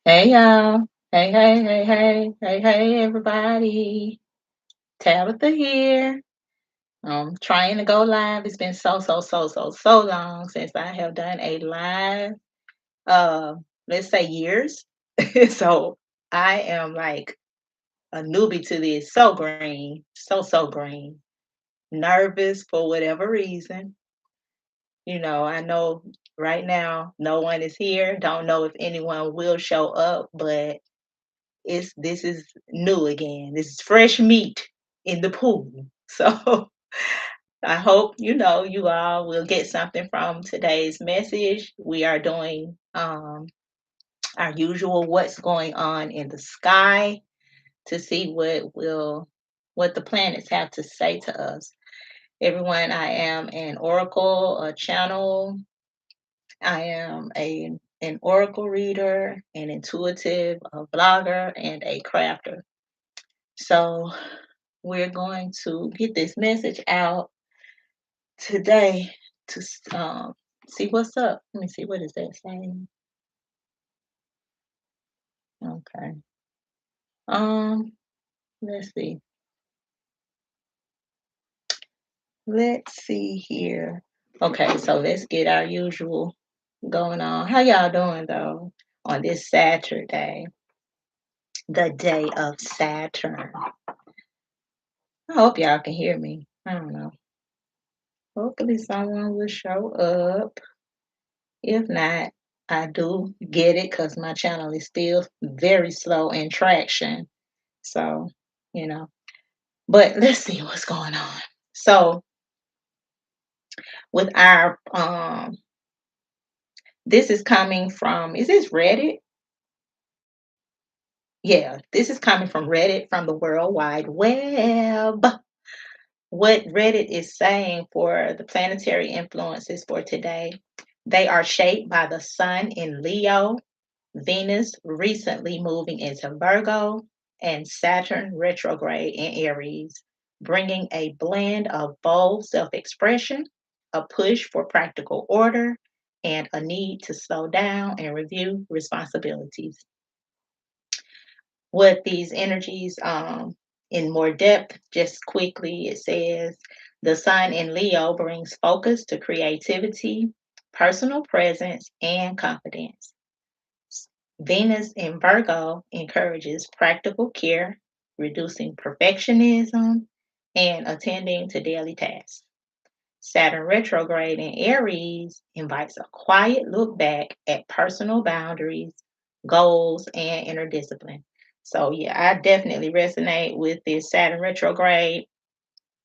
Hey y'all. Hey, everybody. Tabitha here. Trying to go live. It's been so long since I have done a live. Uh, let's say years. So I am like a newbie to this. So green. So green. Nervous for whatever reason. I know right now no one is here. Don't know if anyone will show up, but this is new again. This is fresh meat in the pool. So I hope you all will get something from today's message. We are doing our usual what's going on in the sky to see what the planets have to say to us. Everyone, I am an oracle, a channel. I am an oracle reader, an intuitive, a blogger, and a crafter. So we're going to get this message out today to see what's up. Let me see, what is that saying? Okay. Um, let's see. Let's see here. Okay, so let's get our usual going on. How y'all doing though on this Saturday, the day of Saturn? I hope y'all can hear me. I don't know. Hopefully someone will show up. If not, I do get it because my channel is still very slow in traction. So, you know, but let's see what's going on. So, with our this is coming from, is this Reddit? Yeah, this is coming from Reddit, from the World Wide Web. What Reddit is saying for the planetary influences for today, they are shaped by the sun in Leo, Venus recently moving into Virgo, and Saturn retrograde in Aries, bringing a blend of bold self expression, a push for practical order, and a need to slow down and review responsibilities. What these energies, in more depth, just quickly, it says the sun in Leo brings focus to creativity, personal presence, and confidence. Venus in Virgo encourages practical care, reducing perfectionism, and attending to daily tasks. Saturn retrograde in Aries invites a quiet look back at personal boundaries, goals, and inner discipline. So, yeah, I definitely resonate with this Saturn retrograde.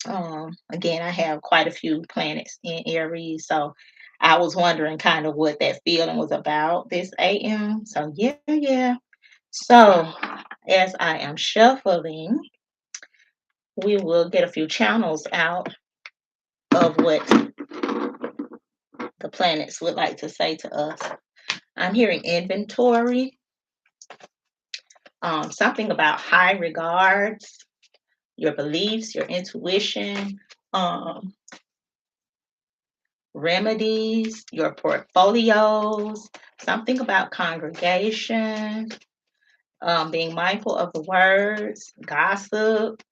Again, I have quite a few planets in Aries, so I was wondering kind of what that feeling was about this AM. So, yeah. So, as I am shuffling, we will get a few channels out of what the planets would like to say to us. I'm hearing inventory, something about high regards, your beliefs, your intuition, um, remedies, your portfolios, something about congregation, being mindful of the words, gossip,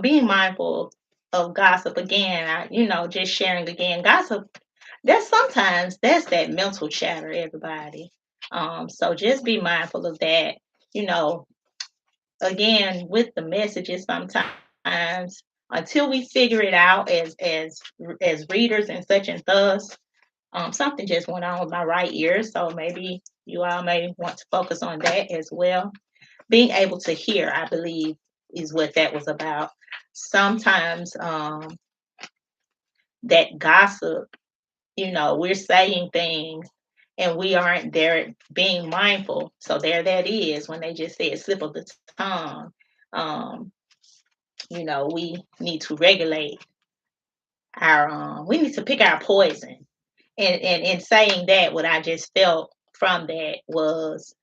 being mindful of gossip again. Just sharing again, gossip. That's that mental chatter, everybody. So just be mindful of that. You know, again with the messages sometimes until we figure it out as readers and such and thus. Something just went on with my right ear, so maybe you all may want to focus on that as well. Being able to hear, I believe, is what that was about. Sometimes that gossip, we're saying things and we aren't there being mindful. So there that is when they just said slip of the tongue. Um, we need to regulate we need to pick our poison. And in saying that, what I just felt from that was,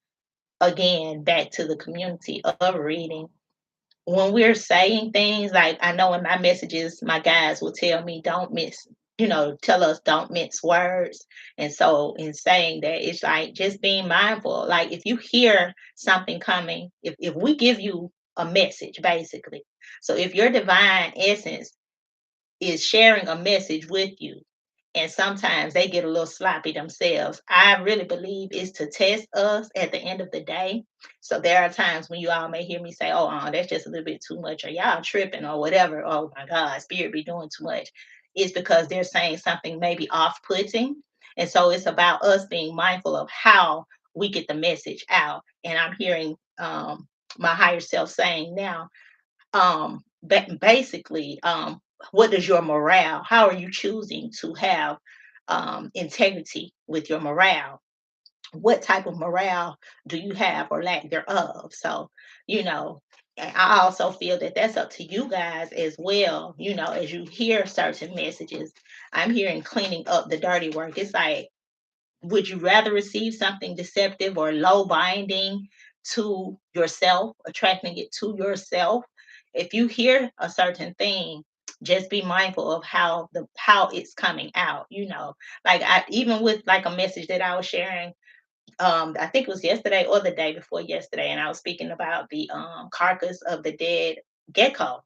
again, back to the community of reading. When we're saying things, like I know in my messages, my guys will tell me, don't tell us don't mince words. And so in saying that, it's like just being mindful. Like if you hear something coming, if we give you a message, basically. So if your divine essence is sharing a message with you, and sometimes they get a little sloppy themselves. I really believe it's to test us at the end of the day. So there are times when you all may hear me say, "Oh, that's just a little bit too much," or "Y'all tripping," or whatever. "Oh my God, spirit be doing too much." It's because they're saying something maybe off-putting, and so it's about us being mindful of how we get the message out. And I'm hearing my higher self saying now, basically, what is your morale? How are you choosing to have integrity with your morale? What type of morale do you have or lack thereof? So, you know, and I also feel that that's up to you guys as well. As you hear certain messages, I'm hearing cleaning up the dirty work. It's like, would you rather receive something deceptive or low binding to yourself, attracting it to yourself? If you hear a certain thing, just be mindful of how it's coming out. Like I even with like a message that I was sharing, I think it was yesterday or the day before yesterday, and I was speaking about the carcass of the dead gecko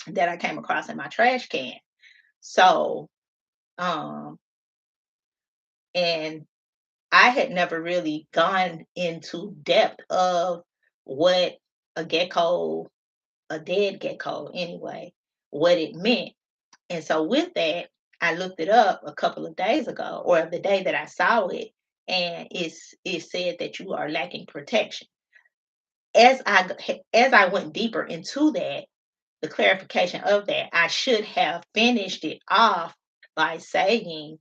that I came across in my trash can. So, um, and I had never really gone into depth of what a gecko, a dead gecko anyway, what it meant. And so with that, I looked it up a couple of days ago, or the day that I saw it, and it said that you are lacking protection. As I went deeper into that, the clarification of that, I should have finished it off by saying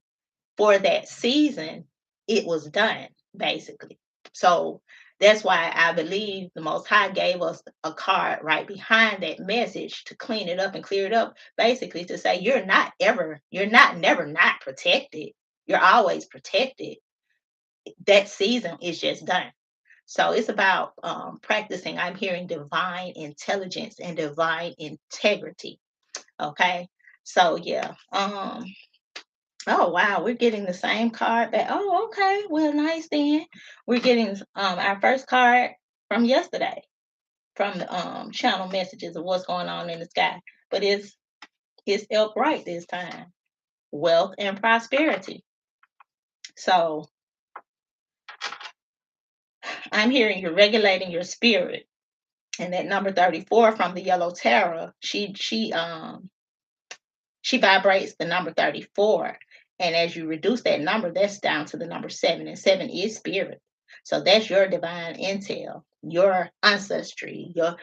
for that season, it was done, basically. So that's why I believe the Most High gave us a card right behind that message to clean it up and clear it up, basically to say you're not never not protected. You're always protected. That season is just done. So it's about practicing. I'm hearing divine intelligence and divine integrity. Okay. So yeah. Oh wow, we're getting the same card back. Oh, okay. Well, nice then. We're getting our first card from yesterday from the channel messages of what's going on in the sky. But it's upright this time. Wealth and prosperity. So I'm hearing you're regulating your spirit. And that number 34 from the yellow tarot, she vibrates the number 34. And as you reduce that number, that's down to the number 7. And 7 is spirit. So that's your divine intel, your ancestry, the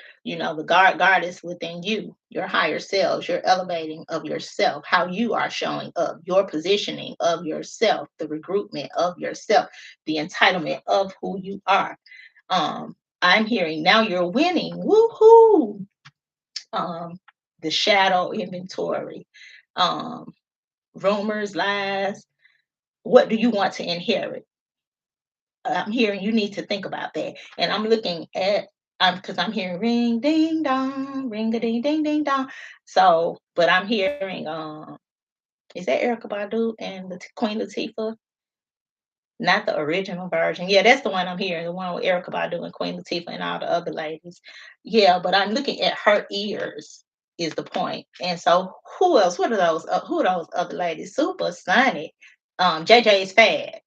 goddess within you, your higher selves, your elevating of yourself, how you are showing up, your positioning of yourself, the regroupment of yourself, the entitlement of who you are. I'm hearing now you're winning. Woohoo! um, the shadow inventory, um, rumors, lies. What do you want to inherit? I'm hearing you need to think about that. And I'm looking at, because I'm hearing ring, ding, dong, ring a ding, ding, ding, dong. So, but I'm hearing, is that Erica Badu and the Queen Latifah? Not the original version. Yeah, that's the one I'm hearing, the one with Erica Badu and Queen Latifah and all the other ladies. Yeah, but I'm looking at her ears is the point. And so who else? Who are those other ladies? Super Sonic. JJ's Fad.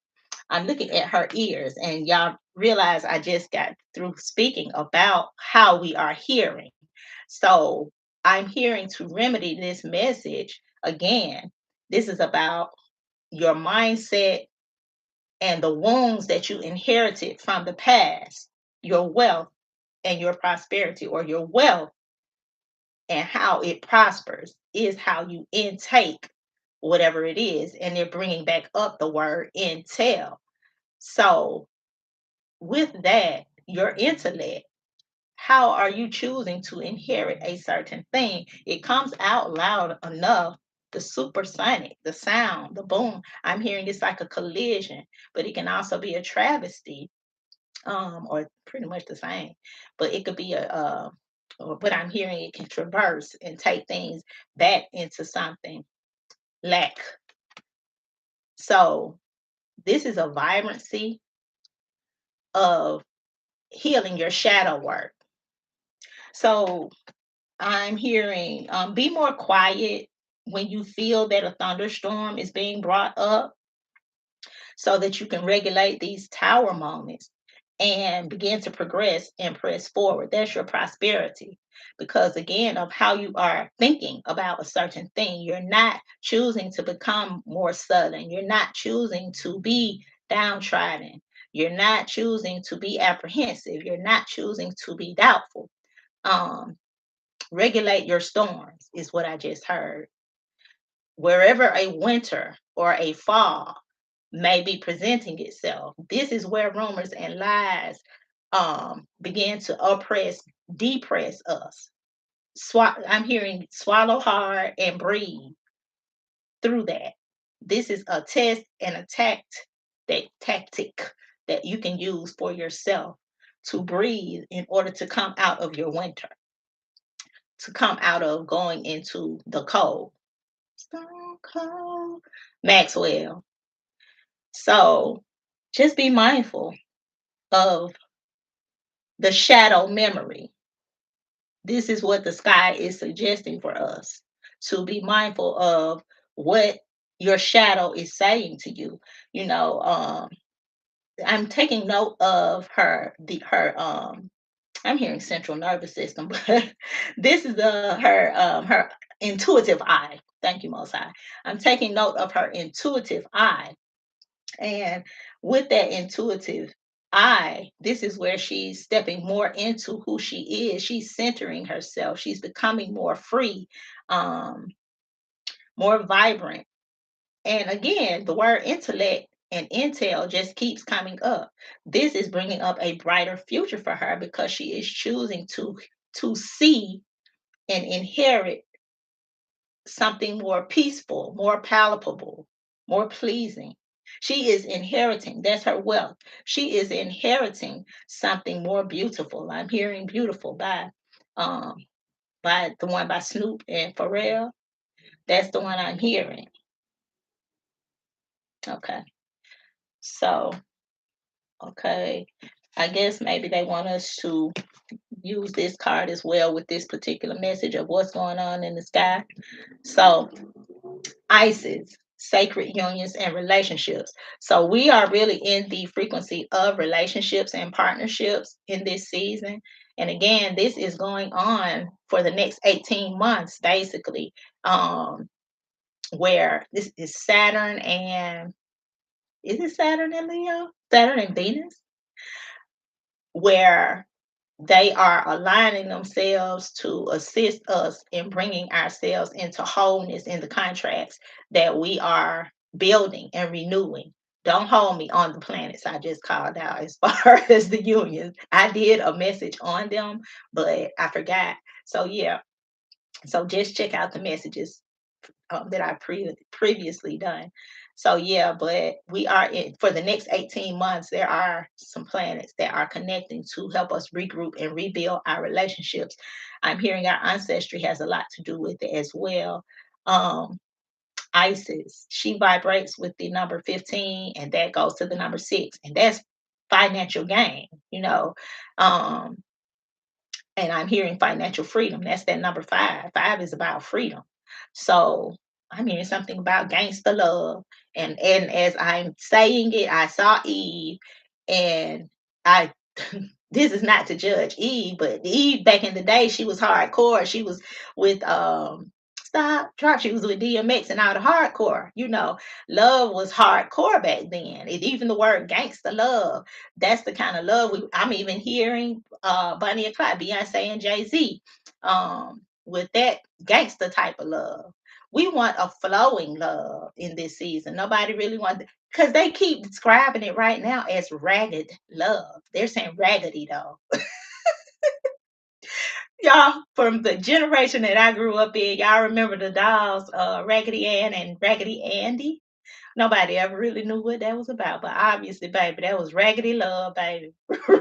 I'm looking at her ears, and y'all realize I just got through speaking about how we are hearing. So I'm hearing to remedy this message again. This is about your mindset and the wounds that you inherited from the past, your wealth and your prosperity, or your wealth and how it prospers, is how you intake whatever it is. And they're bringing back up the word intel. So, with that, your intellect, how are you choosing to inherit a certain thing? It comes out loud enough. The supersonic, the sound, the boom. I'm hearing it's like a collision, but it can also be a travesty, or pretty much the same. But it could be or what I'm hearing, it can traverse and take things back into something lack. So this is a vibrancy of healing your shadow work. So I'm hearing be more quiet when you feel that a thunderstorm is being brought up so that you can regulate these tower moments and begin to progress and press forward. That's your prosperity. Because again, of how you are thinking about a certain thing, you're not choosing to become more sudden. You're not choosing to be downtrodden. You're not choosing to be apprehensive. You're not choosing to be doubtful. Um, Regulate your storms, is what I just heard. Wherever a winter or a fall may be presenting itself, this is where rumors and lies begin to oppress, depress us. I'm hearing swallow hard and breathe through that. This is a test and a tactic that you can use for yourself to breathe in order to come out of your winter, to come out of going into the cold. Stone cold. Maxwell. So just be mindful of the shadow memory. This is what the sky is suggesting for us, to be mindful of what your shadow is saying to you. You know, I'm taking note of her I'm hearing central nervous system, but this is her intuitive eye. Thank you, Most High. I'm taking note of her intuitive eye. And with that intuitive eye, this is where she's stepping more into who she is. She's centering herself. She's becoming more free, um, more vibrant. And again, the word intellect and intel just keeps coming up. This is bringing up a brighter future for her because she is choosing to see and inherit something more peaceful, more palatable, more pleasing. She is inheriting, that's her wealth. She is inheriting something more beautiful. I'm hearing beautiful um by the one by Snoop and Pharrell. That's the one I'm hearing. Okay. So, okay. I guess maybe they want us to use this card as well with this particular message of what's going on in the sky. So, Isis, sacred unions and relationships. So we are really in the frequency of relationships and partnerships in this season. And again, this is going on for the next 18 months, basically, where this is Saturn and is it Saturn and Leo? Saturn and Venus, where they are aligning themselves to assist us in bringing ourselves into wholeness in the contracts that we are building and renewing. Don't hold me on the planets I just called out as far as the unions. I did a message on them, but I forgot. So, yeah. So, just check out the messages that I previously done. So yeah, but we are in for the next 18 months. There are some planets that are connecting to help us regroup and rebuild our relationships. I'm hearing our ancestry has a lot to do with it as well. Um, Isis, she vibrates with the number 15, and that goes to the number 6, and that's financial gain. Um, and I'm hearing financial freedom. That's that number 5. 5 is about freedom. So I'm hearing something about gangster love. And as I'm saying it, I saw Eve, and I this is not to judge Eve, but Eve back in the day, she was hardcore. She was with stop drop. She was with DMX and all the hardcore. Love was hardcore back then. Even the word gangster love, that's the kind of love I'm even hearing Bonnie and Clyde, Beyonce and Jay-Z, with that gangster type of love. We want a flowing love in this season. Nobody really wants, because they keep describing it right now as ragged love. They're saying raggedy though. Y'all, from the generation that I grew up in, y'all remember the dolls, Raggedy Ann and Raggedy Andy? Nobody ever really knew what that was about, but obviously, baby, that was raggedy love, baby.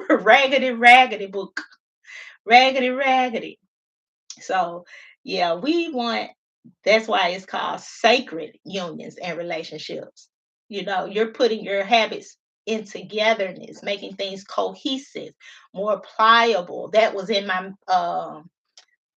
Raggedy, raggedy book. Raggedy, raggedy. So, yeah, we want That's why it's called sacred unions and relationships. You're putting your habits in togetherness, making things cohesive, more pliable. That was in my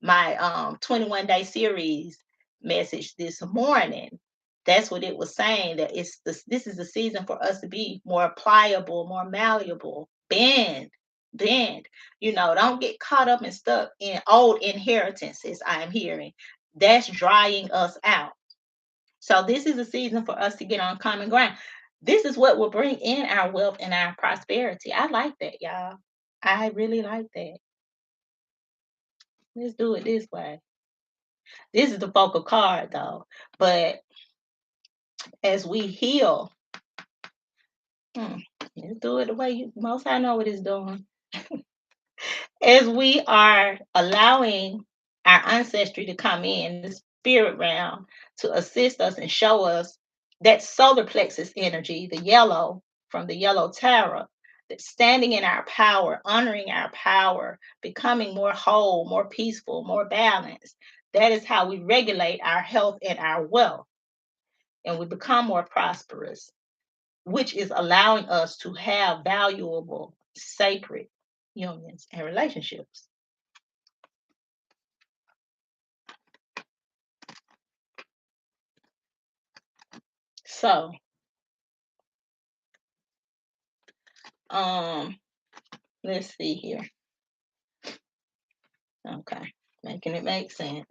21-day series message this morning. That's what it was saying, that this is the season for us to be more pliable, more malleable, bend. Don't get caught up and stuck in old inheritances. I am hearing that's drying us out. So this is a season for us to get on common ground. This is what will bring in our wealth and our prosperity. I like that, y'all. I really like that. Let's do it this way. This is the focal card though. But as we heal, hmm, let's do it the way most I know what it's doing. As we are allowing our ancestry to come in, the spirit realm, to assist us and show us that solar plexus energy, the yellow from the yellow tarot, that standing in our power, honoring our power, becoming more whole, more peaceful, more balanced. That is how we regulate our health and our wealth, and we become more prosperous, which is allowing us to have valuable, sacred unions and relationships. So, um, let's see here. Okay, making it make sense.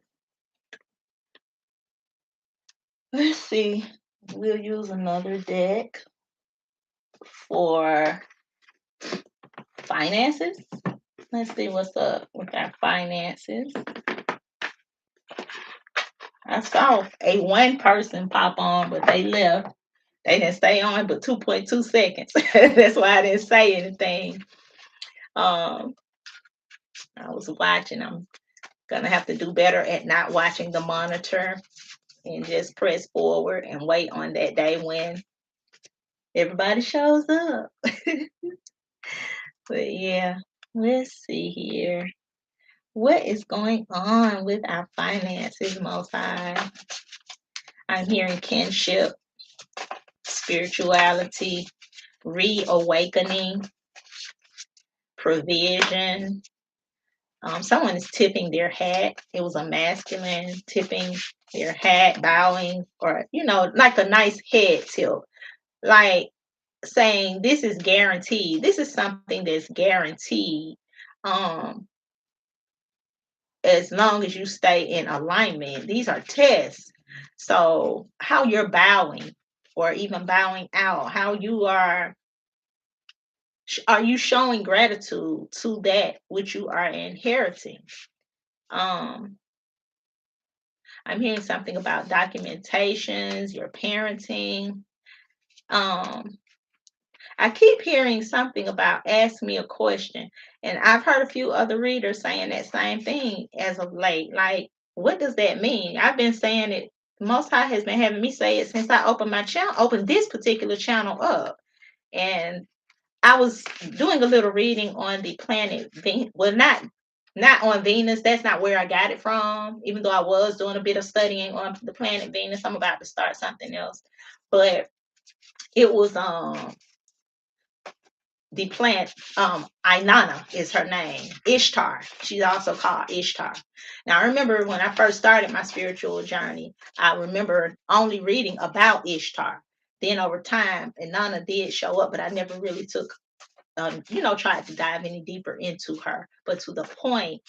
Let's see. We'll use another deck for finances. Let's see what's up with our finances. I saw a one person pop on, but they left. They didn't stay on but 2.2 seconds. That's why I didn't say anything. Um, I was watching. I'm gonna have to do better at not watching the monitor and just press forward and wait on that day when everybody shows up. But yeah, let's see here. What is going on with our finances, Most High? I'm hearing kinship, spirituality, reawakening, provision. Someone is tipping their hat. It was a masculine tipping their hat, bowing, or like a nice head tilt, like saying this is guaranteed. This is something that's guaranteed. Um, as long as you stay in alignment. These are tests. So how you're bowing or even bowing out, how are you showing gratitude to that which you are inheriting? Um, I'm hearing something about documentations, your parenting. Um, I keep hearing something about ask me a question. And I've heard a few other readers saying that same thing as of late. Like, what does that mean? I've been saying it. Most High has been having me say it since I opened my channel, opened this particular channel up. And I was doing a little reading on the planet Venus. Well, not on Venus. That's not where I got it from. Even though I was doing a bit of studying on the planet Venus, I'm about to start something else. But it was the plant, Inanna is her name. Ishtar. She's also called Ishtar. Now, I remember when I first started my spiritual journey, I remember only reading about Ishtar. Then over time, Inanna did show up, but I never really took, tried to dive any deeper into her. But to the point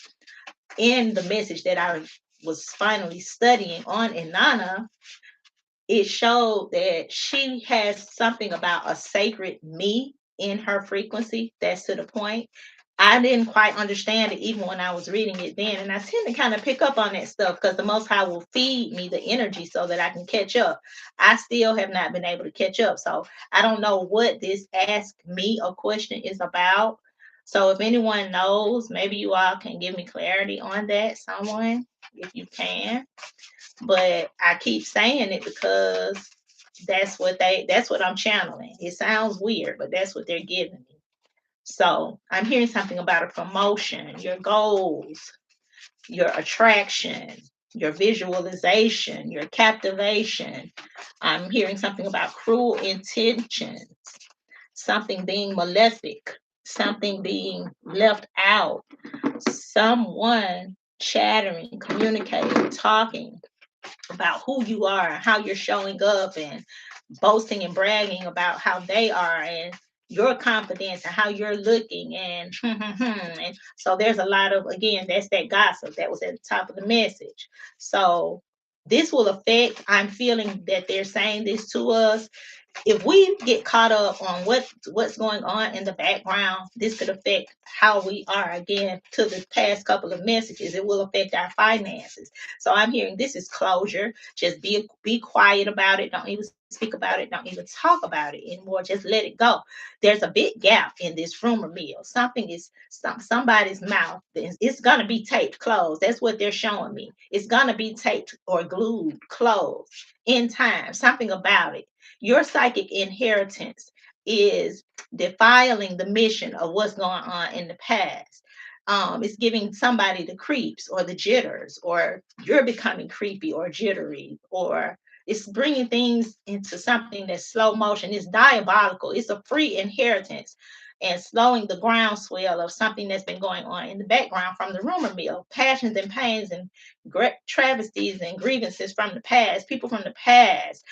in the message that I was finally studying on Inanna, it showed that she has something about a sacred me in her frequency. That's to the point. I didn't quite understand it even when I was reading it then. And I tend to kind of pick up on that stuff because the Most High will feed me the energy so that I can catch up. I still have not been able to catch up. So I don't know what this ask me a question is about. So if anyone knows, maybe you all can give me clarity on that, someone, if you can. But I keep saying it because that's what I'm channeling. It sounds weird, but that's what they're giving me. So I'm hearing something about a promotion, your goals, your attraction. your visualization, your captivation. I'm hearing something about cruel intentions, something being malefic, something being left out, someone chattering, communicating, talking about who you are, how you're showing up, and boasting and bragging about how they are and your confidence and how you're looking and and so there's a lot of, again, that's that gossip that was at the top of the message. So this will affect, I'm feeling that they're saying this to us, if we get caught up on what's going on in the background, this could affect how we are. Again, to the past couple of messages, it will affect our finances. So I'm hearing this is closure. Just be quiet about it. Don't even speak about it. Don't even talk about it anymore. Just let it go. There's a big gap in this rumor mill. Something is somebody's mouth. It's gonna be taped closed. That's what they're showing me. It's gonna be taped or glued closed in time. Something about it. Your psychic inheritance is defiling the mission of what's going on in the past. It's giving somebody the creeps or the jitters, or you're becoming creepy or jittery, or it's bringing things into something that's slow motion. It's diabolical. It's a free inheritance and slowing the groundswell of something that's been going on in the background from the rumor mill, passions and pains and travesties and grievances from the past, people from the past.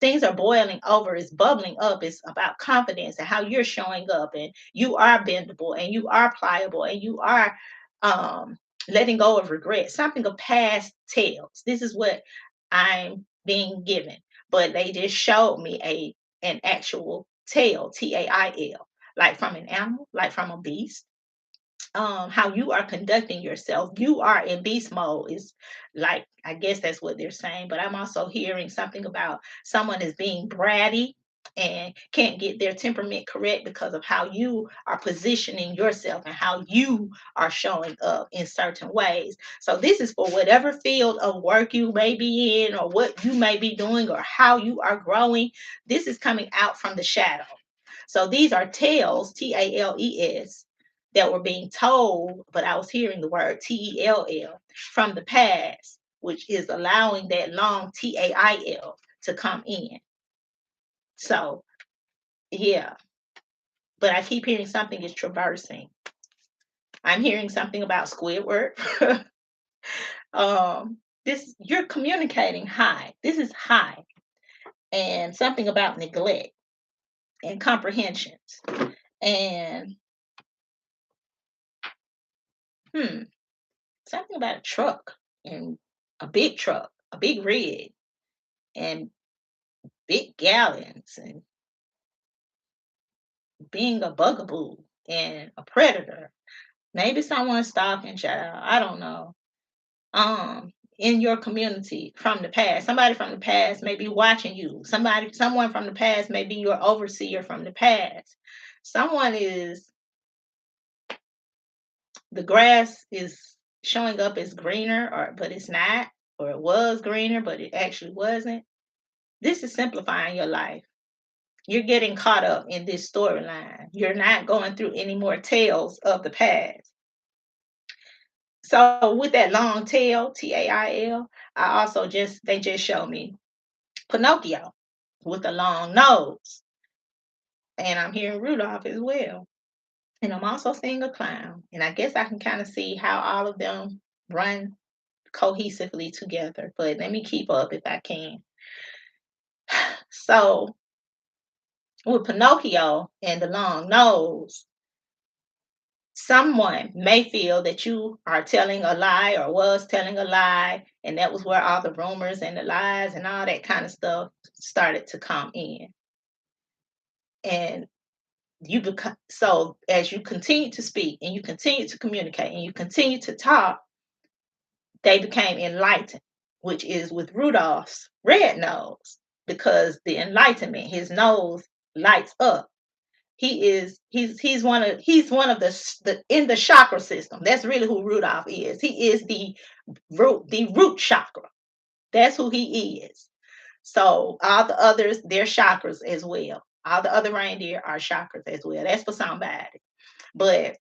Things are boiling over, it's bubbling up. It's about confidence and how you're showing up, and you are bendable and you are pliable and you are um letting go of regret, something of past tales. This is what I'm being given, but they just showed me an actual tail, tail, like from an animal, like from a beast. How you are conducting yourself, you are in beast mode, is like, I guess that's what they're saying. But I'm also hearing something about someone is being bratty and can't get their temperament correct because of how you are positioning yourself and how you are showing up in certain ways. So this is for whatever field of work you may be in, or what you may be doing, or how you are growing. This is coming out from the shadow. So these are tales, tales, that were being told, but I was hearing the word tell from the past, which is allowing that long tail to come in. So yeah, but I keep hearing something is traversing. I'm hearing something about Squidward. This, you're communicating high. This is high, and something about neglect and comprehensions, and hmm, something about a truck, and a big truck, a big rig, and big gallons, and being a bugaboo and a predator. Maybe someone stalking, child. I don't know. In your community from the past, somebody from the past may be watching you. Someone from the past may be your overseer from the past. Someone is, the grass is showing up as greener, or but it's not, or it was greener, but it actually wasn't. This is simplifying your life. You're getting caught up in this storyline. You're not going through any more tales of the past. So with that long tail, tail, I also they just showed me Pinocchio with a long nose. And I'm hearing Rudolph as well. And I'm also seeing a clown. And I guess I can kind of see how all of them run cohesively together. But let me keep up if I can. So with Pinocchio and the long nose, someone may feel that you are telling a lie or was telling a lie, and that was where all the rumors and the lies and all that kind of stuff started to come in. And you become, so as you continue to speak and you continue to communicate and you continue to talk, they became enlightened, which is with Rudolph's red nose, because the enlightenment, his nose lights up. He's one of the in the chakra system. That's really who Rudolph is. He is the root chakra. That's who he is. So all the others, they're chakras as well. All the other reindeer are chakras as well. That's for somebody. But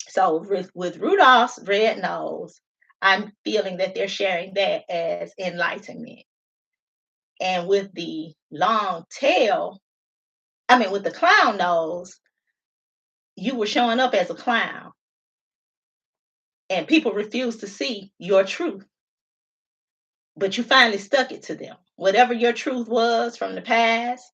so with Rudolph's red nose, I'm feeling that they're sharing that as enlightenment. And with the long tail, I mean, with the clown nose, you were showing up as a clown, and people refuse to see your truth, but you finally stuck it to them. Whatever your truth was from the past,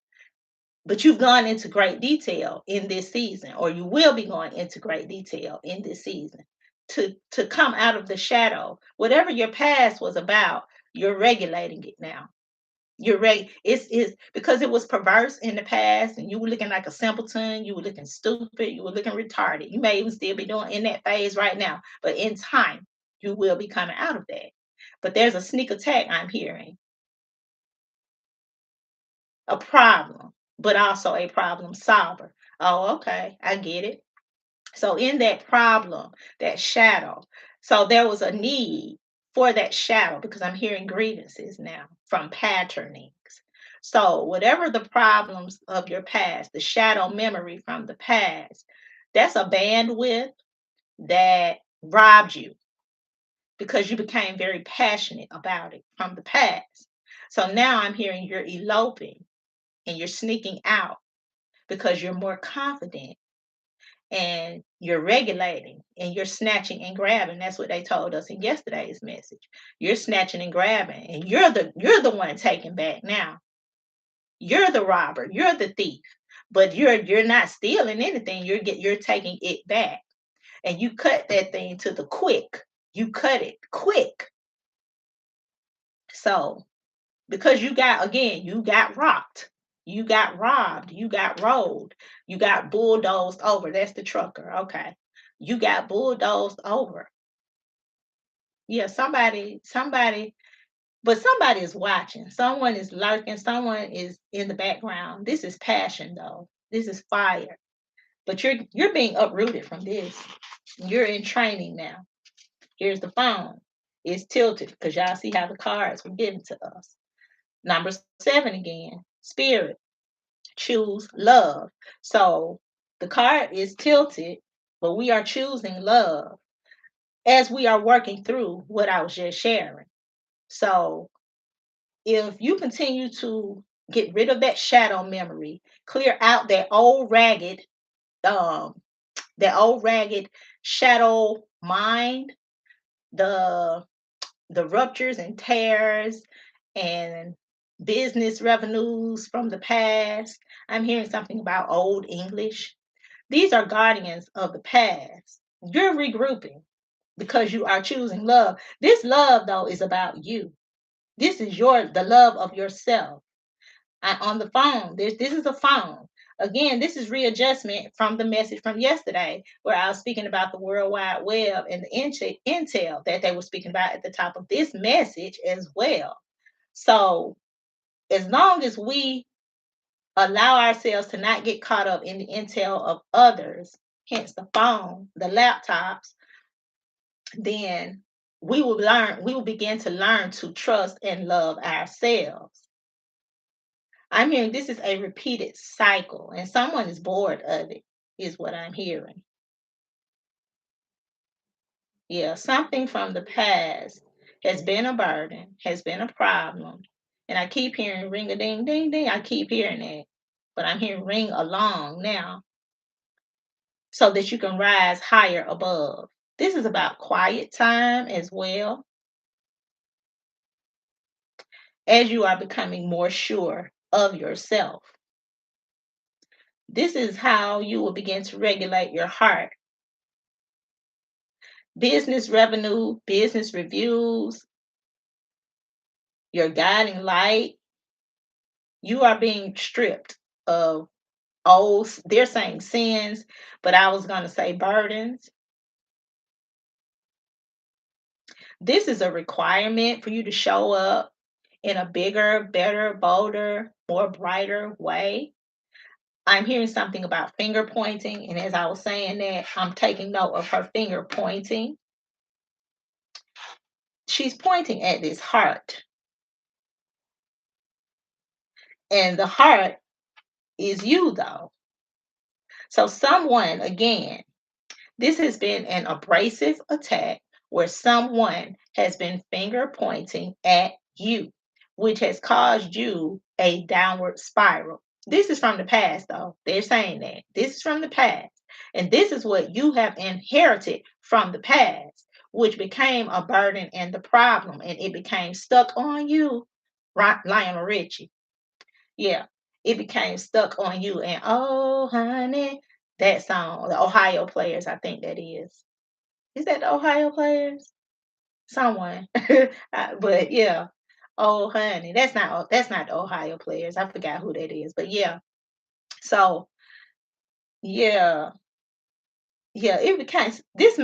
but you've gone into great detail in this season, or you will be going into great detail in this season to come out of the shadow. Whatever your past was about, you're regulating it now. You're right. It's because it was perverse in the past, and you were looking like a simpleton. You were looking stupid. You were looking retarded. You may even still be doing in that phase right now, but in time, you will be coming out of that. But there's a sneak attack I'm hearing, a problem, but also a problem solver. Oh, okay, I get it. So in that problem, that shadow, so there was a need for that shadow because I'm hearing grievances now from patternings. So whatever the problems of your past, the shadow memory from the past, that's a bandwidth that robbed you because you became very passionate about it from the past. So now I'm hearing you're eloping and you're sneaking out because you're more confident and you're regulating and you're snatching and grabbing. That's what they told us in yesterday's message. You're snatching and grabbing, and you're the one taking back now. You're the robber, you're the thief, but you're not stealing anything. You're taking it back, and you cut that thing to the quick. You cut it quick. So because you got rocked, you got robbed, you got rolled, you got bulldozed over. That's the trucker. Okay. You got bulldozed over. Yeah, somebody is watching. Someone is lurking. Someone is in the background. This is passion though. This is fire. But you're being uprooted from this. You're in training now. Here's the phone. It's tilted because y'all see how the cards were given to us. Number 7 again. Spirit. Choose love. So the card is tilted, but we are choosing love as we are working through what I was just sharing. So if you continue to get rid of that shadow memory, clear out um, that old ragged shadow mind, the ruptures and tears and business revenues from the past. I'm hearing something about old English. These are guardians of the past. You're regrouping because you are choosing love. This love, though, is about you. This is the love of yourself. On the phone, this is a phone. Again, this is readjustment from the message from yesterday, where I was speaking about the World Wide Web and the intel that they were speaking about at the top of this message as well. So, as long as we allow ourselves to not get caught up in the intel of others, hence the phone, the laptops, then we will begin to learn to trust and love ourselves. I'm hearing this is a repeated cycle, and someone is bored of it, is what I'm hearing. Yeah, something from the past has been a burden, has been a problem. And I keep hearing ring a ding ding ding. I keep hearing that. But I'm hearing ring along now so that you can rise higher above. This is about quiet time as well as you are becoming more sure of yourself. This is how you will begin to regulate your heart. Business revenue, business reviews, your guiding light, you are being stripped of old, they're saying sins, but I was going to say burdens. This is a requirement for you to show up in a bigger, better, bolder, more brighter way. I'm hearing something about finger pointing, and as I was saying that, I'm taking note of her finger pointing. She's pointing at this heart, and the heart is you, though. So, someone, again, this has been an abrasive attack where someone has been finger pointing at you, which has caused you a downward spiral. This is from the past, though. They're saying that. This is from the past. And this is what you have inherited from the past, which became a burden and the problem, and it became stuck on you, right, Lionel Richie? Yeah, it became stuck on you. And oh, honey, that song, the Ohio Players, I think that is. Is that the Ohio Players? Someone, but yeah. Oh, honey, that's not the Ohio Players. I forgot who that is, but yeah. So yeah, yeah, it became this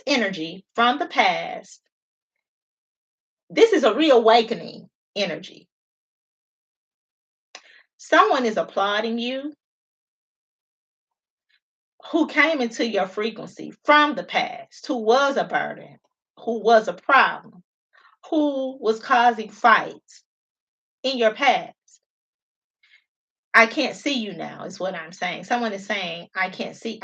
energy from the past. This is a reawakening energy. Someone is applauding you who came into your frequency from the past, who was a burden, who was a problem, who was causing fights in your past. I can't see you now, is what I'm saying. Someone is saying, I can't see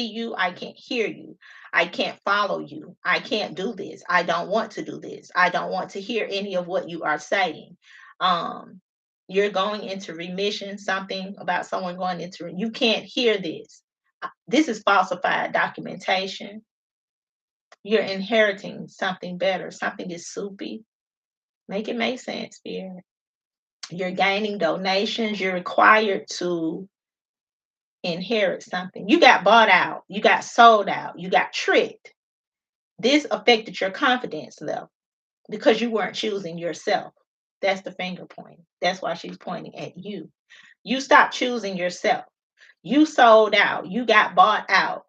you, I can't hear you, I can't follow you, I can't do this, I don't want to do this, I don't want to hear any of what you are saying. Um, you're going into remission, something about someone going into you can't hear this. This is falsified documentation. You're inheriting something better, something is soupy. Make it make sense, Spirit. You're gaining donations, you're required to inherit something. You got bought out, you got sold out, you got tricked. This affected your confidence level because you weren't choosing yourself. That's the finger point. That's why she's pointing at you. You stopped choosing yourself. You sold out. You got bought out.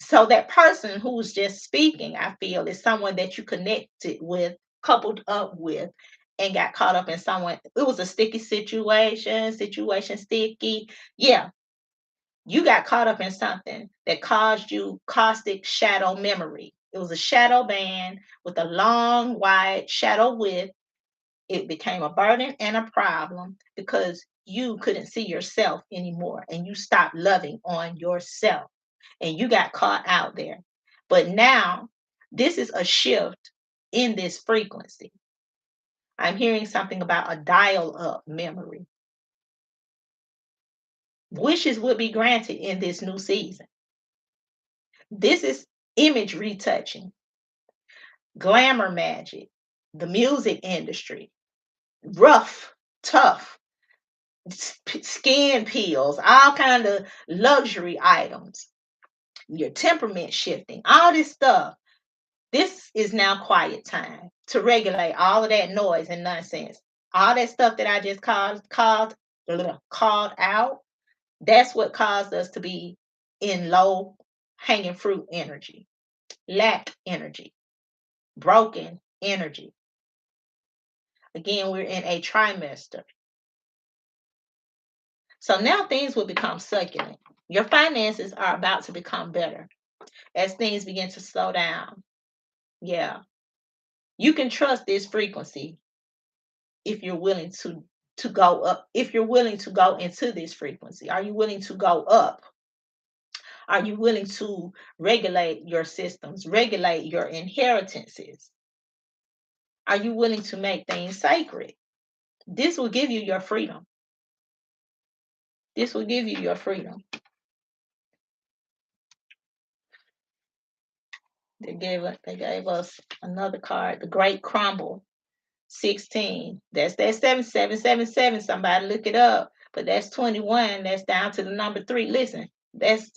So that person who's just speaking, I feel, is someone that you connected with, coupled up with, and got caught up in someone. It was a sticky situation sticky. Yeah, you got caught up in something that caused you caustic shadow memory. It was a shadow band with a long, wide shadow width. It became a burden and a problem because you couldn't see yourself anymore and you stopped loving on yourself and you got caught out there. But now, this is a shift in this frequency. I'm hearing something about a dial up memory. Wishes would be granted in this new season. This is image retouching, glamour magic, the music industry, rough, tough, skin peels, all kind of luxury items, your temperament shifting, all this stuff. This is now quiet time to regulate all of that noise and nonsense. All that stuff that I just called out, that's what caused us to be in low hanging fruit energy, lack energy, broken energy. Again, we're in a trimester. So now things will become succulent. Your finances are about to become better as things begin to slow down. Yeah. You can trust this frequency if you're willing to go up, if you're willing to go into this frequency. Are you willing to go up? Are you willing to regulate your systems, regulate your inheritances? Are you willing to make things sacred? This will give you your freedom. This will give you your freedom. They gave us another card, the Great Crumble, 16. That's that 7777. Somebody look it up. But that's 21. That's down to the number 3. Listen, that's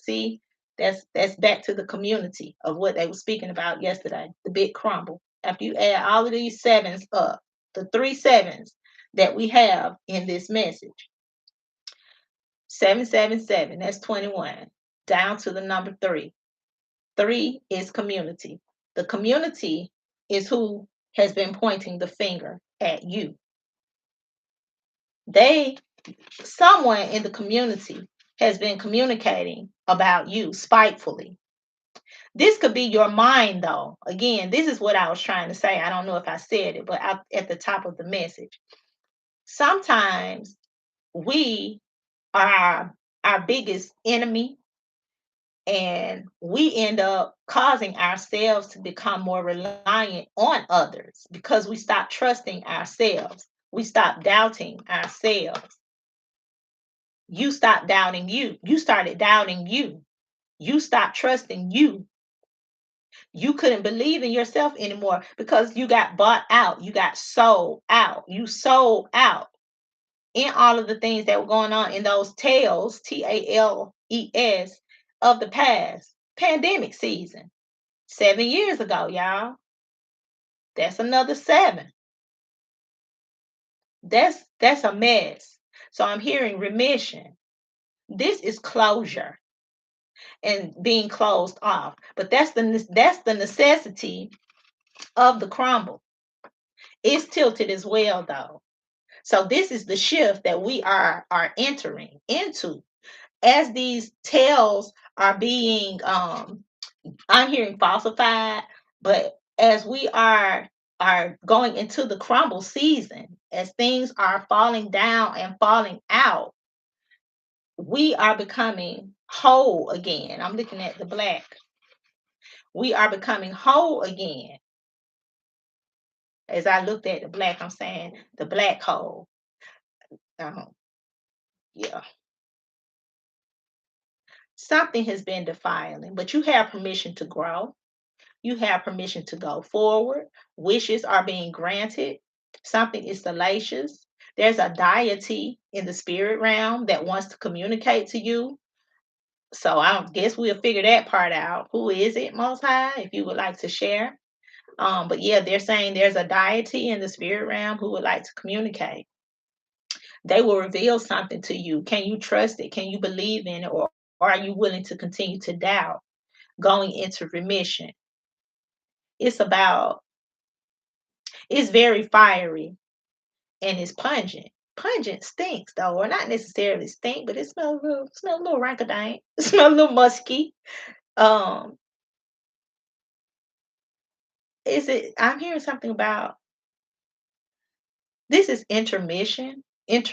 back to the community of what they were speaking about yesterday. The big crumble. After you add all of these sevens up, the 3 sevens that we have in this message. 777, that's 21. Down to the number 3. 3 is community. The community is who has been pointing the finger at you. Someone in the community has been communicating about you spitefully. This could be your mind, though. Again, this is what I was trying to say. I don't know if I said it, but at the top of the message. Sometimes we are our biggest enemy And we end up causing ourselves to become more reliant on others because we stop trusting ourselves. We stop doubting ourselves. You stopped doubting you. You started doubting you. You stopped trusting you. You couldn't believe in yourself anymore because you got bought out. You got sold out. You sold out in all of the things that were going on in those tails, TALES, of the past. Pandemic season. 7 years ago, y'all. That's another 7. That's a mess. So I'm hearing remission. This is closure and being closed off. But that's the necessity of the crumble. It's tilted as well, though. So this is the shift that we are entering into as these tails are being I'm hearing falsified, but as we are going into the crumble season, as things are falling down and falling out, we are becoming whole again. I'm looking at the black. We are becoming whole again. As I looked at the black, I'm saying the black hole. Yeah. Something has been defiling, but you have permission to grow. You have permission to go forward. Wishes are being granted. Something is salacious. There's a deity in the spirit realm that wants to communicate to you. So I guess we'll figure that part out. Who is it, Most High? If you would like to share. But yeah, they're saying there's a deity in the spirit realm who would like to communicate. They will reveal something to you. Can you trust it? Can you believe in it? Or are you willing to continue to doubt going into remission? It's about, it's very fiery and it's pungent. Pungent stinks though, or not necessarily stink, but it smells a little rankadank. It smells a little musky. Um, is it? I'm hearing something about this is intermission, and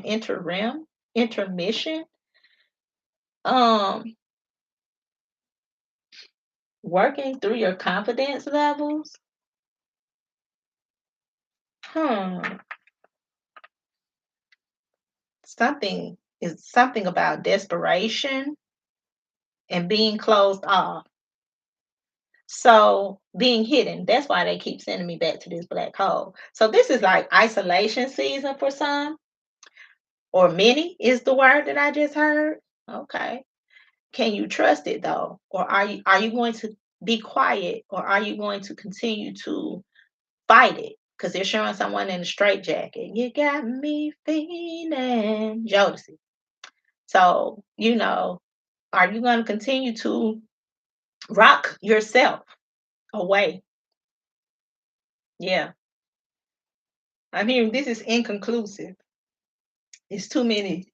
interim, intermission. Um, Working through your confidence levels. Hmm. Something about desperation and being closed off. So being hidden, that's why they keep sending me back to this black hole. So this is like isolation season for some, or many is the word that I just heard. Okay. Can you trust it though? Or are you going to be quiet, or are you going to continue to fight it? Because they're showing someone in a straight jacket. You got me feeling Jodeci. So, are you going to continue to rock yourself away? Yeah. I'm hearing this is inconclusive. It's too many.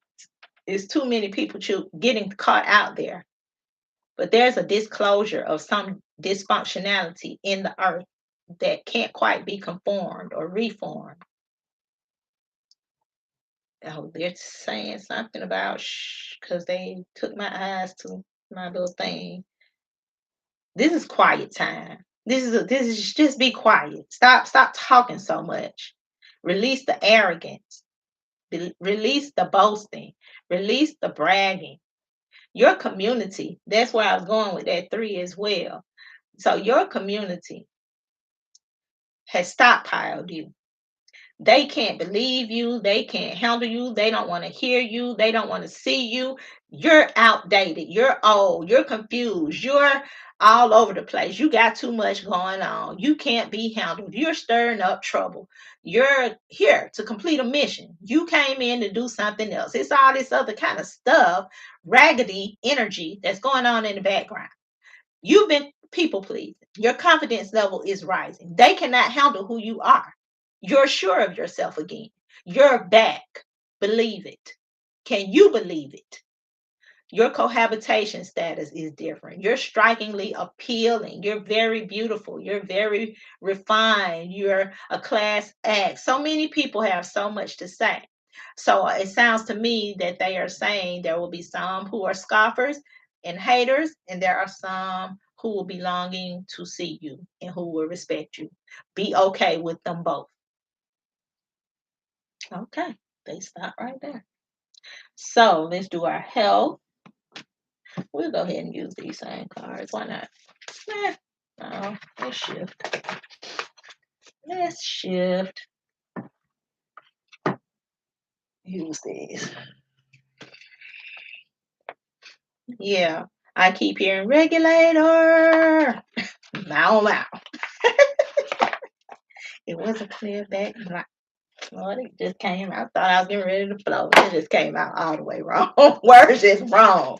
It's too many people getting caught out there. But there's a disclosure of some dysfunctionality in the earth that can't quite be conformed or reformed. Oh, they're saying something about shh, because they took my eyes to my little thing. This is quiet time. This is just be quiet. Stop talking so much. Release the arrogance. Release the boasting. Release the bragging. Your community, that's where I was going with that 3 as well. So your community has stockpiled you. They can't believe you. They can't handle you. They don't want to hear you. They don't want to see you. You're outdated. You're old. You're confused. You're all over the place. You got too much going on. You can't be handled. You're stirring up trouble. You're here to complete a mission. You came in to do something else. It's all this other kind of stuff, raggedy energy that's going on in the background. You've been people pleasing. Your confidence level is rising. They cannot handle who you are. You're sure of yourself again. You're back. Believe it. Can you believe it? Your cohabitation status is different. You're strikingly appealing. You're very beautiful. You're very refined. You're a class act. So many people have so much to say. So it sounds to me that they are saying there will be some who are scoffers and haters, and there are some who will be longing to see you and who will respect you. Be okay with them both. Okay, they stop right there. So let's do our health. We'll go ahead and use these same cards. Why not? No, let's shift. Let's shift. Use these. Yeah, I keep hearing regulator. Now, wow. It wasn't clear back. Lord, it just came out. I thought I was getting ready to flow. It just came out all the way wrong. Words just wrong.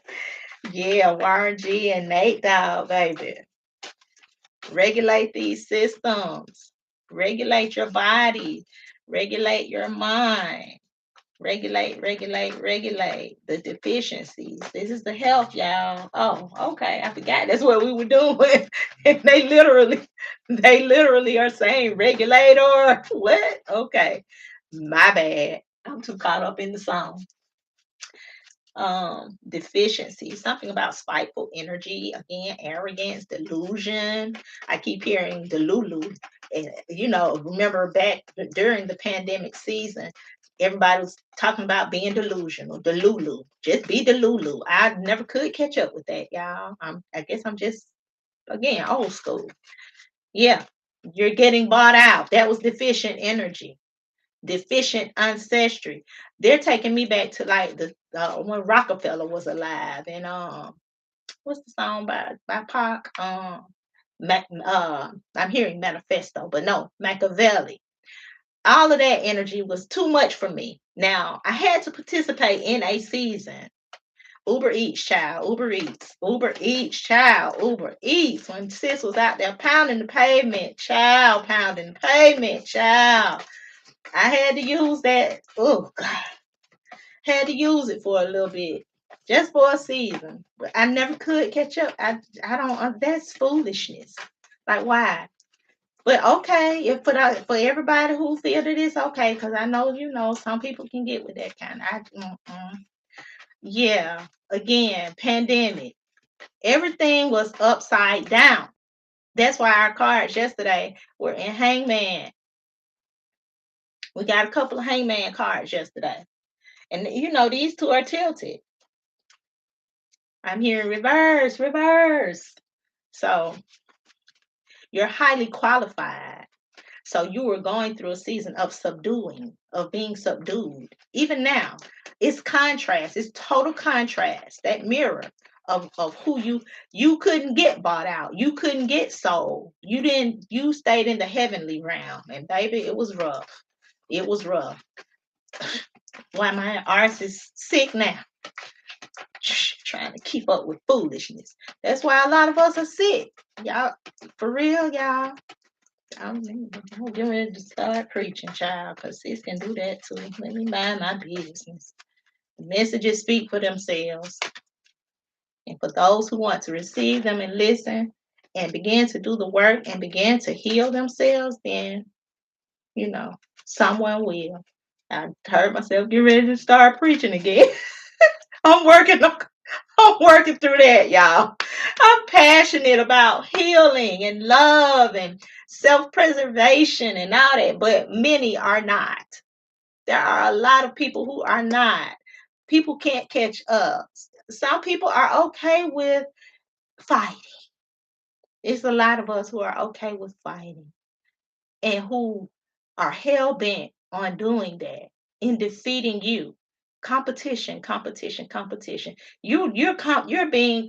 Yeah, Warren G and Nate Dogg, baby. Regulate these systems. Regulate your body. Regulate your mind. Regulate the deficiencies. This is the health, y'all. Oh, okay. I forgot that's what we were doing. And they literally are saying regulator. What? Okay. My bad. I'm too caught up in the song. Deficiency, something about spiteful energy, again, arrogance, delusion. I keep hearing delulu. And remember back during the pandemic season, everybody was talking about being delusional, delulu. Just be delulu. I never could catch up with that, y'all. I guess I'm just, again, old school. Yeah, you're getting bought out. That was deficient energy, deficient ancestry. They're taking me back to like the when Rockefeller was alive, and what's the song by Pac? I'm hearing Manifesto, but no, Machiavelli. All of that energy was too much for me. Now I had to participate in a season. Uber Eats, child. Uber Eats, child. Uber Eats. When sis was out there pounding the pavement, child, pounding the pavement, child. I had to use that. Oh God, had to use it for a little bit, just for a season. But I never could catch up. I don't. That's foolishness. Like why? But okay, if for everybody who feel that it's okay, because I know some people can get with that kind. Yeah. Again, pandemic. Everything was upside down. That's why our cards yesterday were in Hangman. We got a couple of Hangman cards yesterday. And these two are tilted. I'm hearing reverse, reverse. So you're highly qualified. So you were going through a season of subduing, of being subdued. Even now, it's contrast, it's total contrast. That mirror of who you couldn't get bought out, you couldn't get sold. You stayed in the heavenly realm. And baby, it was rough. It was rough. Why my arse is sick now. Trying to keep up with foolishness. That's why a lot of us are sick. Y'all, for real, y'all. I'm getting ready to start preaching, child, because sis can do that too. Let me mind my business. The messages speak for themselves. And for those who want to receive them and listen and begin to do the work and begin to heal themselves, then, someone will. I heard myself get ready to start preaching again. I'm working on I'm working through that, y'all. I'm passionate about healing and love and self-preservation and all that, but many are not. There are a lot of people who are not. People can't catch up. Some people are okay with fighting. It's a lot of us who are okay with fighting and who are hell bent on doing that, in defeating you. Competition, competition, competition. You're being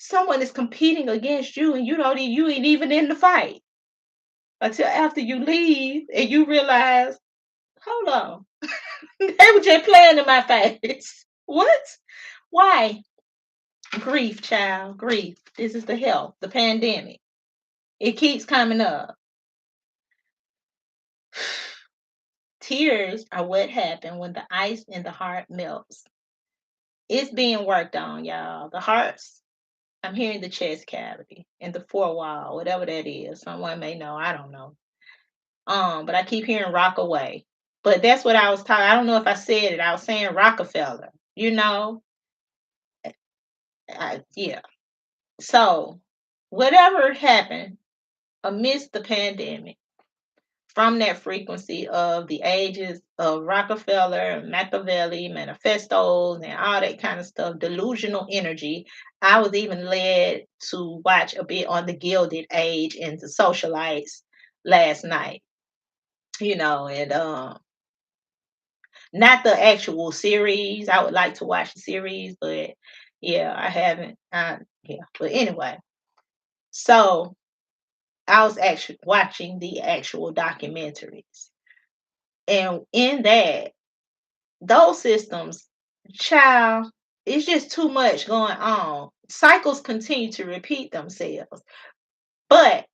someone is competing against you, and you ain't even in the fight until after you leave and you realize, hold on, they were just playing in my face. What? Why? Grief, child, grief. This is the health, the pandemic. It keeps coming up. Tears are what happen when the ice in the heart melts. It's being worked on, y'all. The hearts, I'm hearing the chest cavity and the forewall, whatever that is. Someone may know, I don't know. But I keep hearing Rockaway. But that's what I was talking. I don't know if I said it. I was saying Rockefeller, you know. Yeah. So, whatever happened amidst the pandemic, from that frequency of the ages of Rockefeller, Machiavelli, manifestos, and all that kind of stuff, delusional energy. I was even led to watch a bit on the Gilded Age and the Socialites last night, and not the actual series. I would like to watch the series, but yeah, I haven't. Yeah, but anyway, so I was actually watching the actual documentaries. And in that, those systems, child, it's just too much going on. Cycles continue to repeat themselves. But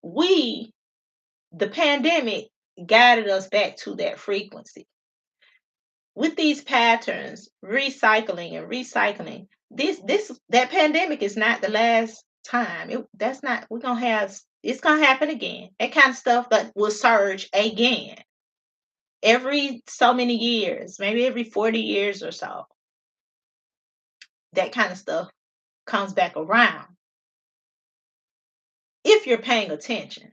we, the pandemic, guided us back to that frequency. With these patterns, recycling and recycling, that pandemic is not the last time. That's not, we're gonna have, it's gonna happen again. That kind of stuff that will surge again. Every so many years, maybe every 40 years or so, that kind of stuff comes back around if you're paying attention.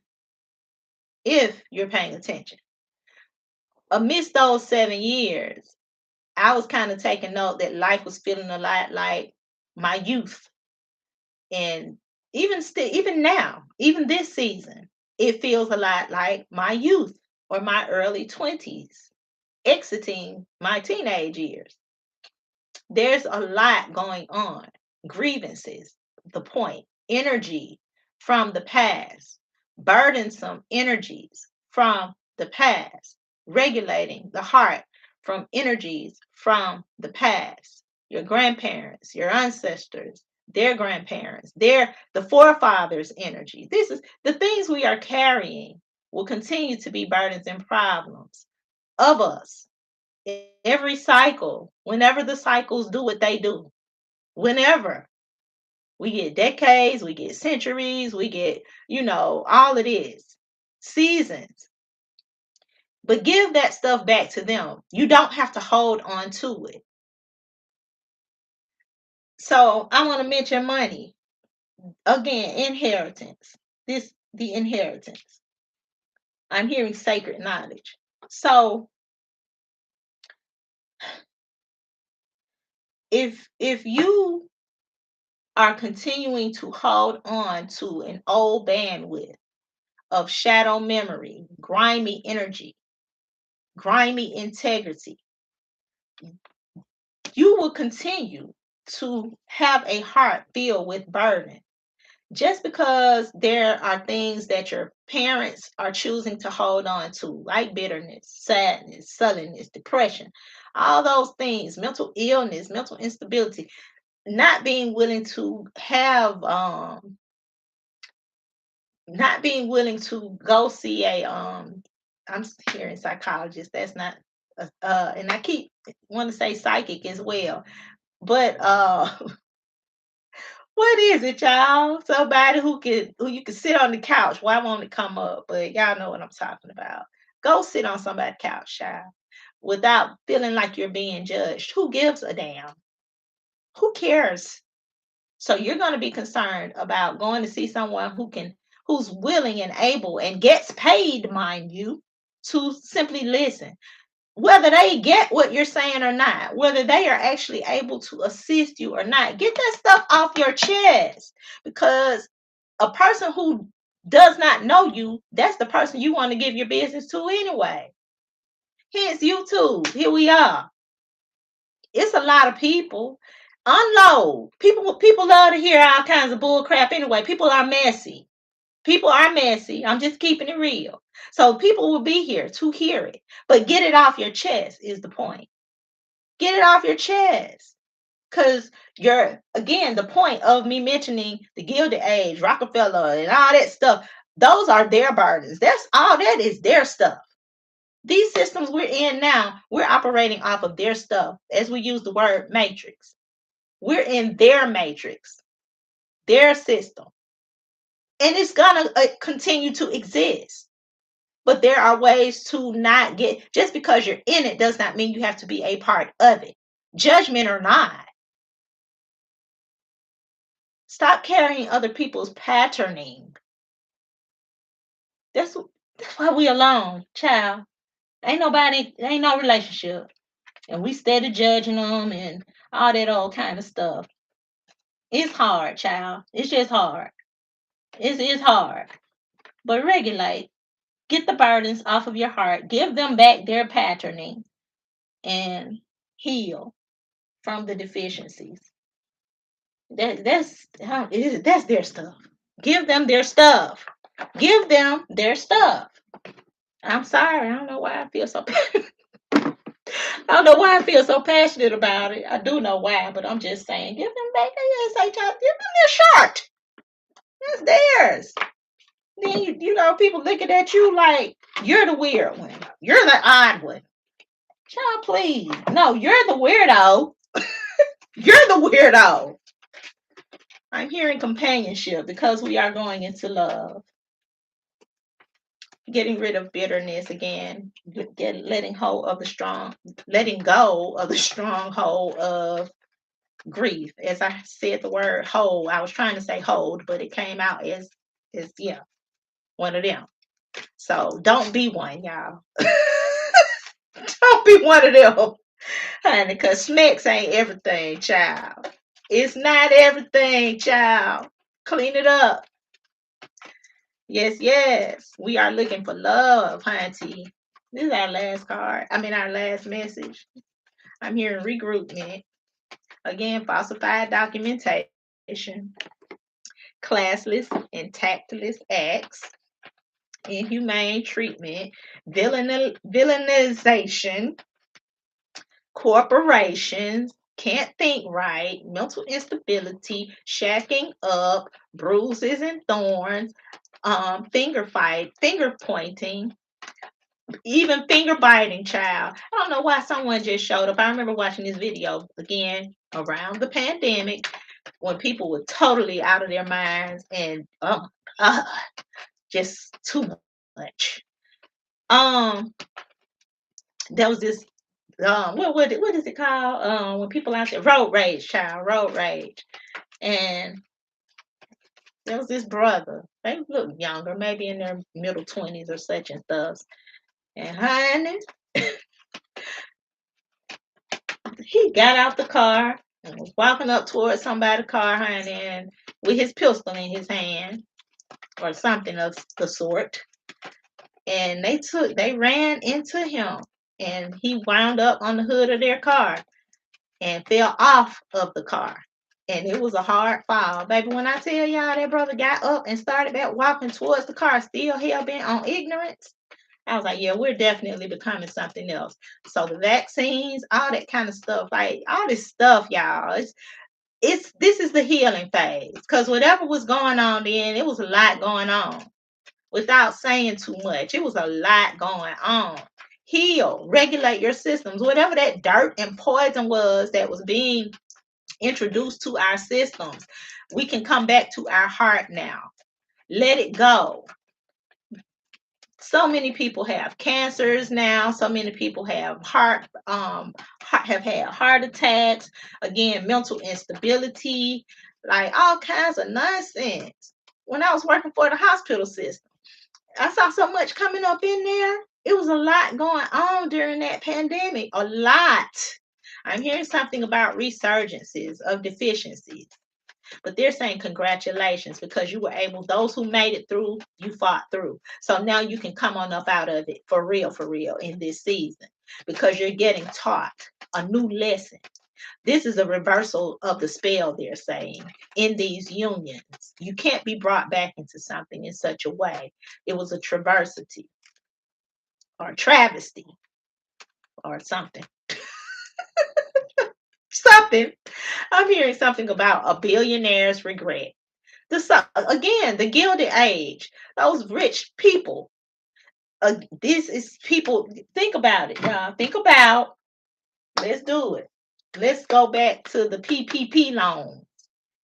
If you're paying attention. Amidst those 7 years, I was kind of taking note that life was feeling a lot like my youth. And even now, even this season, it feels a lot like my youth or my early 20s, exiting my teenage years. There's a lot going on. Grievances, the point, energy from the past, burdensome energies from the past, regulating the heart from energies from the past. Your grandparents, your ancestors, their grandparents, the forefathers' energy. This is the things we are carrying will continue to be burdens and problems of us. Every cycle, whenever the cycles do what they do, whenever we get decades, we get centuries, we get, all it is seasons. But give that stuff back to them. You don't have to hold on to it. So I want to mention money again, inheritance. The inheritance. I'm hearing sacred knowledge. So if you are continuing to hold on to an old bandwidth of shadow memory, grimy energy, grimy integrity, you will continue to have a heart filled with burden. Just because there are things that your parents are choosing to hold on to, like bitterness, sadness, sullenness, depression, all those things, mental illness, mental instability, not being willing to have not being willing to go see a I'm hearing psychologist. That's not and I keep want to say psychic as well. But what is it, y'all? Somebody who you can sit on the couch. Why won't it come up? But y'all know what I'm talking about. Go sit on somebody's couch, child, without feeling like you're being judged. Who gives a damn? Who cares? So you're going to be concerned about going to see someone who's willing and able and gets paid, mind you, to simply listen. Whether they get what you're saying or not, whether they are actually able to assist you or not, get that stuff off your chest. Because a person who does not know you, that's the person you want to give your business to anyway. Hence YouTube. Here we are. It's a lot of people. Unload. People love to hear all kinds of bull crap anyway. People are messy. People are messy. I'm just keeping it real. So people will be here to hear it. But get it off your chest is the point. Get it off your chest. Because again, the point of me mentioning the Gilded Age, Rockefeller, and all that stuff, those are their burdens. That's all that is their stuff. These systems we're in now, we're operating off of their stuff, as we use the word matrix. We're in their matrix, their system. And it's going to continue to exist. But there are ways to not get, just because you're in it does not mean you have to be a part of it. Judgment or not. Stop carrying other people's patterning. That's that's why we alone, child. Ain't no relationship. And we steady judging them and all that old kind of stuff. It's hard, child. It's just hard. It's hard. But regulate. Get the burdens off of your heart. Give them back their patterning and heal from the deficiencies. That's their stuff. Give them their stuff. Give them their stuff. I'm sorry. I don't know why I feel so. I don't know why I feel so passionate about it. I do know why, but I'm just saying, give them back. Give them their shirt. That's theirs. Then people looking at you like you're the weird one. You're the odd one. Child, please. No, you're the weirdo. You're the weirdo. I'm hearing companionship because we are going into love. Getting rid of bitterness again. Letting go of the stronghold of grief. As I said the word hold, I was trying to say hold, but it came out as yeah, one of them. So don't be one, y'all. Don't be one of them, honey, because snacks ain't everything, child. It's not everything, child. Clean it up. Yes, yes. We are looking for love, hunty. This is our last card. Our last message. I'm hearing regroupment. Again, falsified documentation, classless and tactless acts, inhumane treatment, villainization, corporations, can't think right, mental instability, shacking up, bruises and thorns, finger pointing, even finger biting, child. I don't know why someone just showed up. I remember watching this video again around the pandemic when people were totally out of their minds and just too much. There was this what is it called? When people out there road rage, child, road rage. And there was this brother. They look younger, maybe in their middle 20s or such and stuff. And honey, he got out the car and was walking up towards somebody's car, honey, and with his pistol in his hand or something of the sort. And they ran into him, and he wound up on the hood of their car and fell off of the car. And it was a hard fall. Baby, when I tell y'all that brother got up and started back walking towards the car, still hell bent on ignorance, I was like, yeah, we're definitely becoming something else. So the vaccines, all that kind of stuff, like all this stuff, y'all, this is the healing phase. Because whatever was going on then, it was a lot going on. Without saying too much, it was a lot going on. Heal, regulate your systems. Whatever that dirt and poison was that was being introduced to our systems, we can come back to our heart now. Let it go. So many people have cancers now. So many people have have had heart attacks. Again, mental instability, like all kinds of nonsense. When I was working for the hospital system, I saw so much coming up in there. It was a lot going on during that pandemic. A lot. I'm hearing something about resurgences of deficiencies. But they're saying congratulations because you were able, those who made it through, you fought through. So now you can come on up out of it for real in this season because you're getting taught a new lesson. This is a reversal of the spell, they're saying, in these unions. You can't be brought back into something in such a way. It was a traversity or a travesty or something. Something. I'm hearing something about a billionaire's regret. Again, the Gilded Age. Those rich people. This is people. Think about it, y'all. Think about. Let's do it. Let's go back to the PPP loan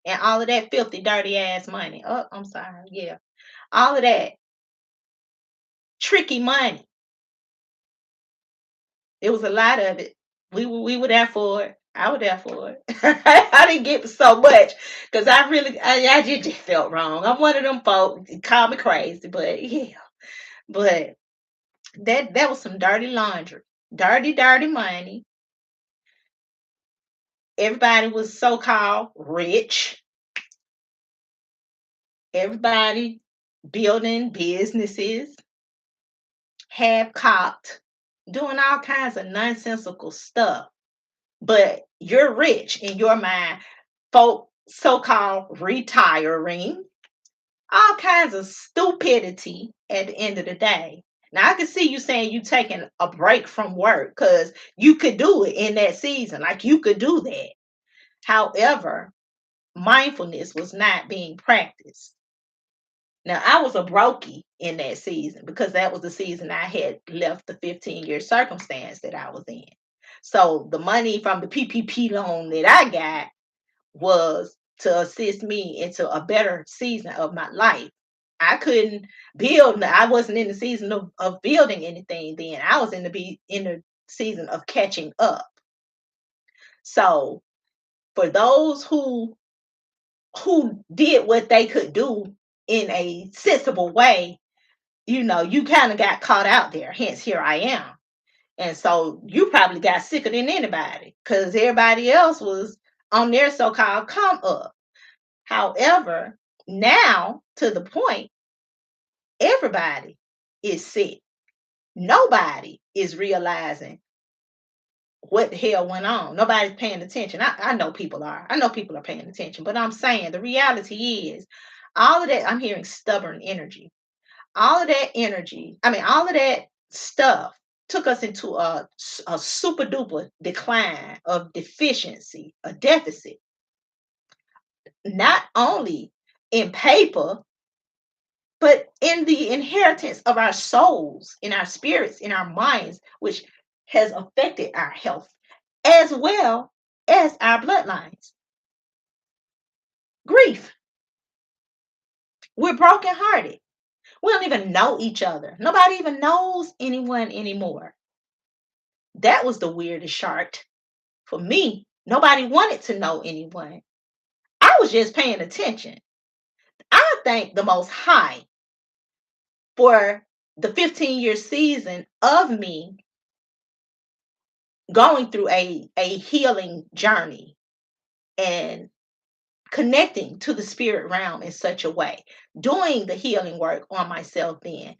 and all of that filthy, dirty ass money. Oh, I'm sorry. Yeah, all of that tricky money. It was a lot of it. We were there for it. I was there for it. I didn't get so much because I just felt wrong. I'm one of them folks. Call me crazy, but yeah. But that was some dirty laundry, dirty money. Everybody was so called rich. Everybody building businesses, half cocked, doing all kinds of nonsensical stuff. But you're rich in your mind. Folk so called retiring, all kinds of stupidity at the end of the day. Now I can see you saying you taking a break from work because you could do it in that season. Like you could do that. However, mindfulness was not being practiced. Now I was a brokey in that season because that was the season I had left the 15-year circumstance that I was in. So the money from the PPP loan that I got was to assist me into a better season of my life. I couldn't build. I wasn't in the season of building anything then. I was in the season of catching up. So for those who did what they could do in a sensible way, you kind of got caught out there. Hence, here I am. And so you probably got sicker than anybody because everybody else was on their so-called come up. However, now to the point, everybody is sick. Nobody is realizing what the hell went on. Nobody's paying attention. I know people are. I know people are paying attention, but I'm saying the reality is all of that, I'm hearing stubborn energy. All of that energy, I mean, all of that stuff took us into a super duper decline of deficiency, a deficit, not only in paper, but in the inheritance of our souls, in our spirits, in our minds, which has affected our health as well as our bloodlines. Grief. We're brokenhearted. We don't even know each other. Nobody even knows anyone anymore. That was the weirdest chart for me. Nobody wanted to know anyone. I was just paying attention. I thank the Most High for the 15-year season of me going through a healing journey and connecting to the spirit realm in such a way, doing the healing work on myself then,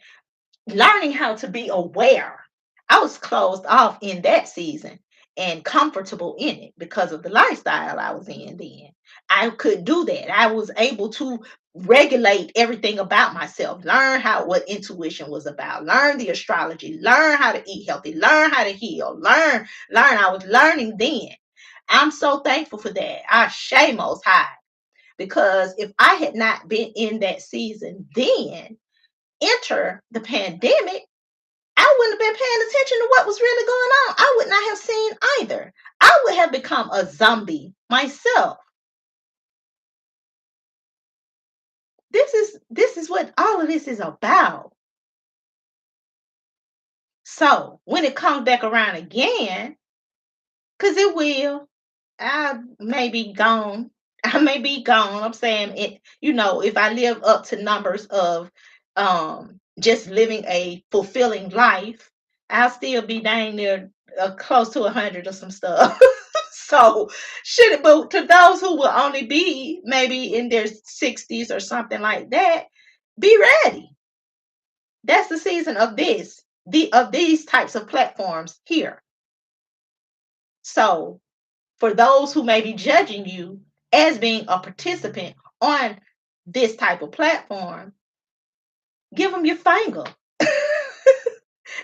learning how to be aware. I was closed off in that season and comfortable in it because of the lifestyle I was in then. I could do that. I was able to regulate everything about myself, learn what intuition was about, learn the astrology, learn how to eat healthy, learn how to heal, learn. I was learning then. I'm so thankful for that. I shame Most High because if I had not been in that season then, enter the pandemic, I wouldn't have been paying attention to what was really going on. I would not have seen either. I would have become a zombie myself. This is what all of this is about. So when it comes back around again, because it will, I may be gone. I may be gone. I'm saying it, if I live up to numbers of just living a fulfilling life, I'll still be dang near close to 100 or some stuff. So should it, but to those who will only be maybe in their 60s or something like that, be ready. That's the season of these types of platforms here. So for those who may be judging you as being a participant on this type of platform, give them your finger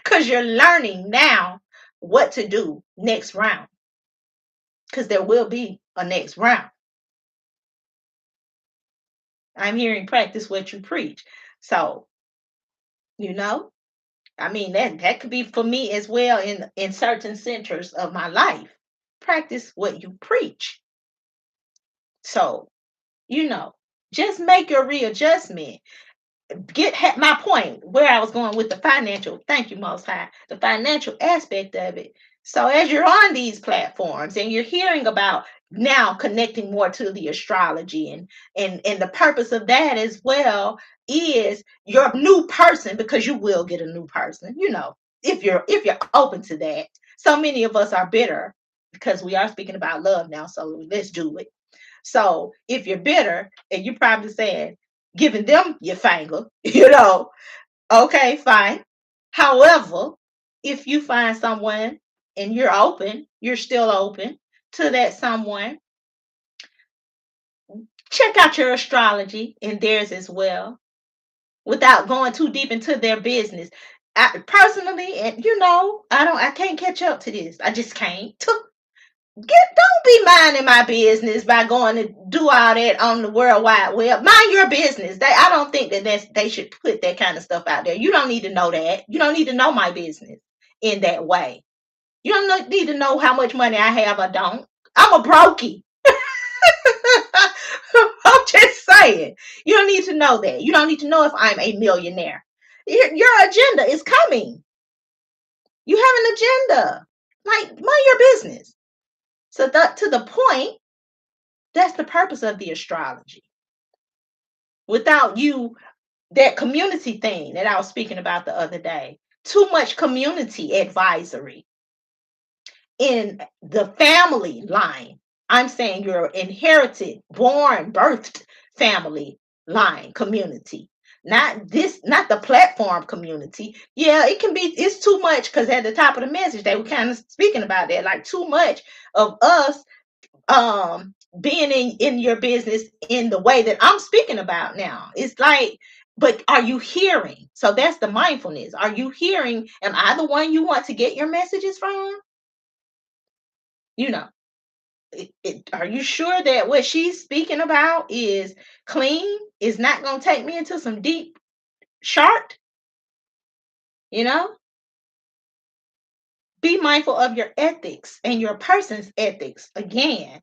because you're learning now what to do next round, because there will be a next round. I'm hearing practice what you preach. So, you know, I mean that could be for me as well in certain centers of my life. Practice what you preach. So, just make your readjustment. Get my point where I was going with the financial. Thank you, Most High. The financial aspect of it. So as you're on these platforms and you're hearing about now connecting more to the astrology and the purpose of that as well is your new person, because you will get a new person, if you're open to that. So many of us are bitter because we are speaking about love now, so let's do it. So if you're bitter and you're probably saying, giving them your finger, okay, fine. However, if you find someone and you're still open to that someone, check out your astrology and theirs as well without going too deep into their business. I, personally, and I can't catch up to this. I just can't. Don't be minding my business by going to do all that on the World Wide Web. Mind your business. I don't think they should put that kind of stuff out there. You don't need to know that. You don't need to know my business in that way. You don't need to know how much money I have or don't. I'm a brokey. I'm just saying. You don't need to know that. You don't need to know if I'm a millionaire. Your agenda is coming. You have an agenda. Like, mind your business. So to the point, that's the purpose of the astrology. Without you, that community thing that I was speaking about the other day, too much community advisory in the family line. I'm saying your inherited, born, birthed family line community. Not the platform community. Yeah, it can be, it's too much because at the top of the message, they were kind of speaking about that, like too much of us being in your business in the way that I'm speaking about now. It's like, but are you hearing? So that's the mindfulness. Are you hearing? Am I the one you want to get your messages from? You know, are you sure that what she's speaking about is clean? Is not going to take me into some deep chart? You know, be mindful of your ethics and your person's ethics. Again,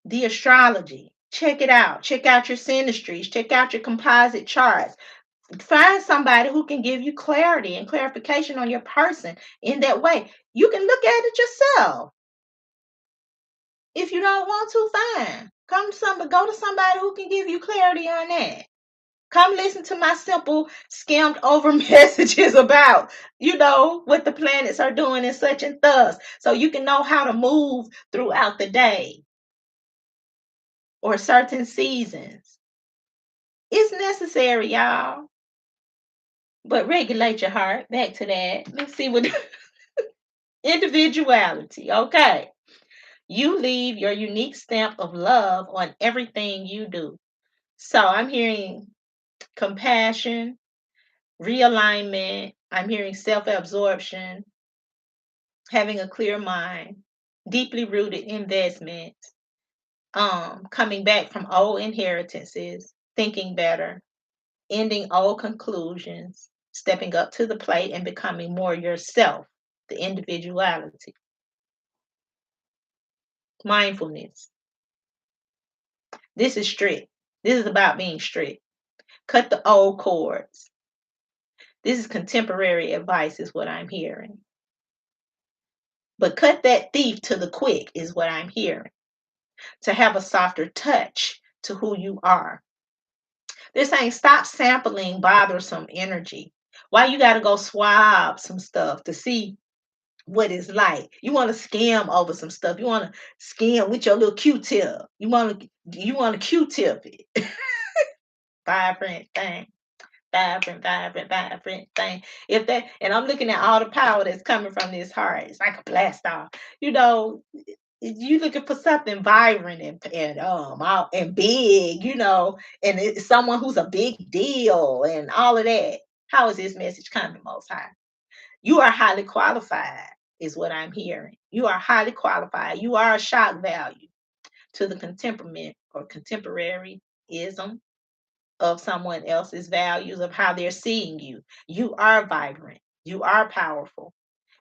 the astrology. Check it out. Check out your synastries. Check out your composite charts. Find somebody who can give you clarity and clarification on your person in that way. You can look at it yourself. If you don't want to, fine. Go to somebody who can give you clarity on that. Come listen to my simple skimmed over messages about, what the planets are doing and such and thus. So you can know how to move throughout the day or certain seasons. It's necessary, y'all. But regulate your heart. Back to that. Let's see what individuality. Okay. You leave your unique stamp of love on everything you do. So I'm hearing compassion, realignment. I'm hearing self-absorption, having a clear mind, deeply rooted investments, coming back from old inheritances, thinking better, ending old conclusions, stepping up to the plate and becoming more yourself, the individuality, mindfulness. This is strict. This is about being strict. Cut the old cords. This is contemporary advice, is what I'm hearing. But cut that thief to the quick, is what I'm hearing. To have a softer touch to who you are. They're saying stop sampling bothersome energy. Why you got to go swab some stuff to see what it's like? You want to skim over some stuff. You want to skim with your little Q-tip. You want to Q-tip it. Vibrant thing. Vibrant thing. If that, and I'm looking at all the power that's coming from this heart. It's like a blast off. You looking for something vibrant and big, and it's someone who's a big deal and all of that. How is this message coming, Most High? You are highly qualified, is what I'm hearing. You are highly qualified. You are a shock value to the contemporary or contemporaryism of someone else's values of how they're seeing you. You are vibrant. You are powerful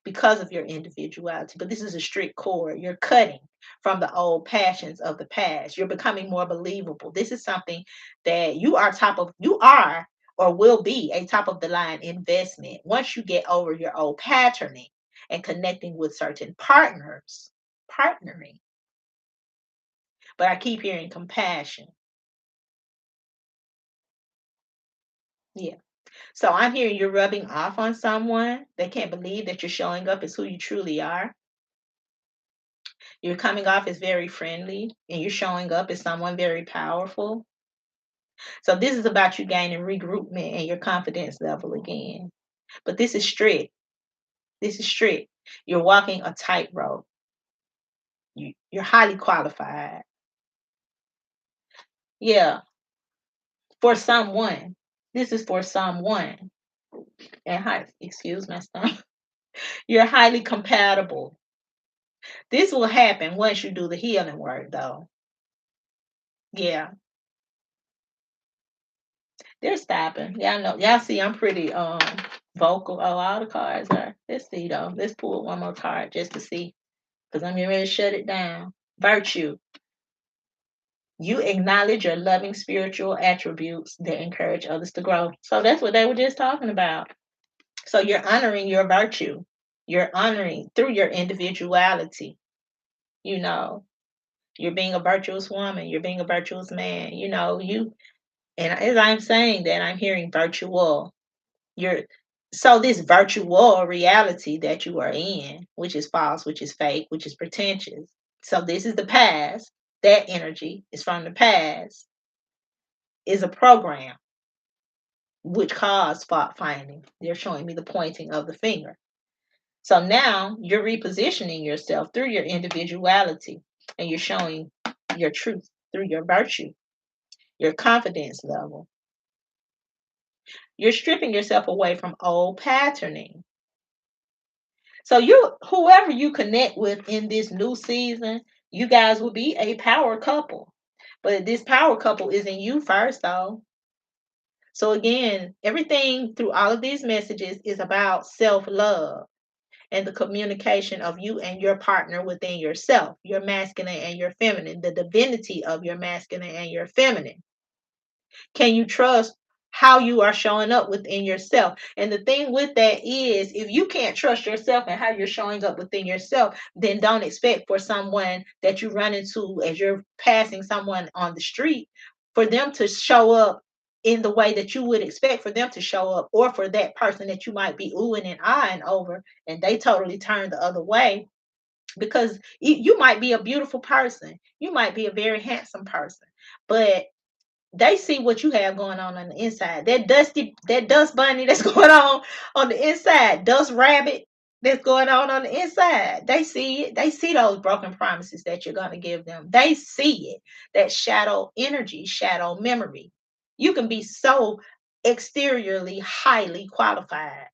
because of your individuality. But this is a strict cord. You're cutting from the old passions of the past. You're becoming more believable. This is something that you are or will be a top of the line investment once you get over your old patterning and connecting with certain partners, partnering. But I keep hearing compassion. Yeah. So I'm hearing you're rubbing off on someone. They can't believe that you're showing up as who you truly are. You're coming off as very friendly and you're showing up as someone very powerful. So this is about you gaining regroupment and your confidence level again. But this is strict. This is strict. You're walking a tightrope. You're highly qualified. Yeah, for someone. This is for someone. And excuse my stomach. You're highly compatible. This will happen once you do the healing work, though. Yeah, they're stopping. Y'all know. Y'all see, I'm pretty vocal. Oh, all the cards are. Let's see though. Let's pull one more card just to see, because I'm getting ready to shut it down. Virtue. You acknowledge your loving spiritual attributes that encourage others to grow. So that's what they were just talking about. So you're honoring your virtue. You're honoring through your individuality. You know, you're being a virtuous woman. You're being a virtuous man. You know, and as I'm saying that, I'm hearing virtual. You're so this virtual reality that you are in, which is false, which is fake, which is pretentious. So this is the past. That energy is from the past, is a program which caused fault finding. They're showing me the pointing of the finger. So now you're repositioning yourself through your individuality and you're showing your truth through your virtue, your confidence level. You're stripping yourself away from old patterning. So whoever you connect with in this new season, you guys will be a power couple. But this power couple is in you first, though. So again, everything through all of these messages is about self-love and the communication of you and your partner within yourself, your masculine and your feminine, the divinity of your masculine and your feminine. Can you trust how you are showing up within yourself? And the thing with that is, if you can't trust yourself and how you're showing up within yourself, then don't expect for someone that you run into as you're passing someone on the street for them to show up in the way that you would expect for them to show up, or for that person that you might be oohing and eyeing over and they totally turn the other way. Because you might be a beautiful person, you might be a very handsome person, but they see what you have going on the inside. That dust bunny that's going on the inside, dust rabbit that's going on the inside. They see it. They see those broken promises that you're going to give them. They see it. That shadow energy, shadow memory. You can be so exteriorly highly qualified,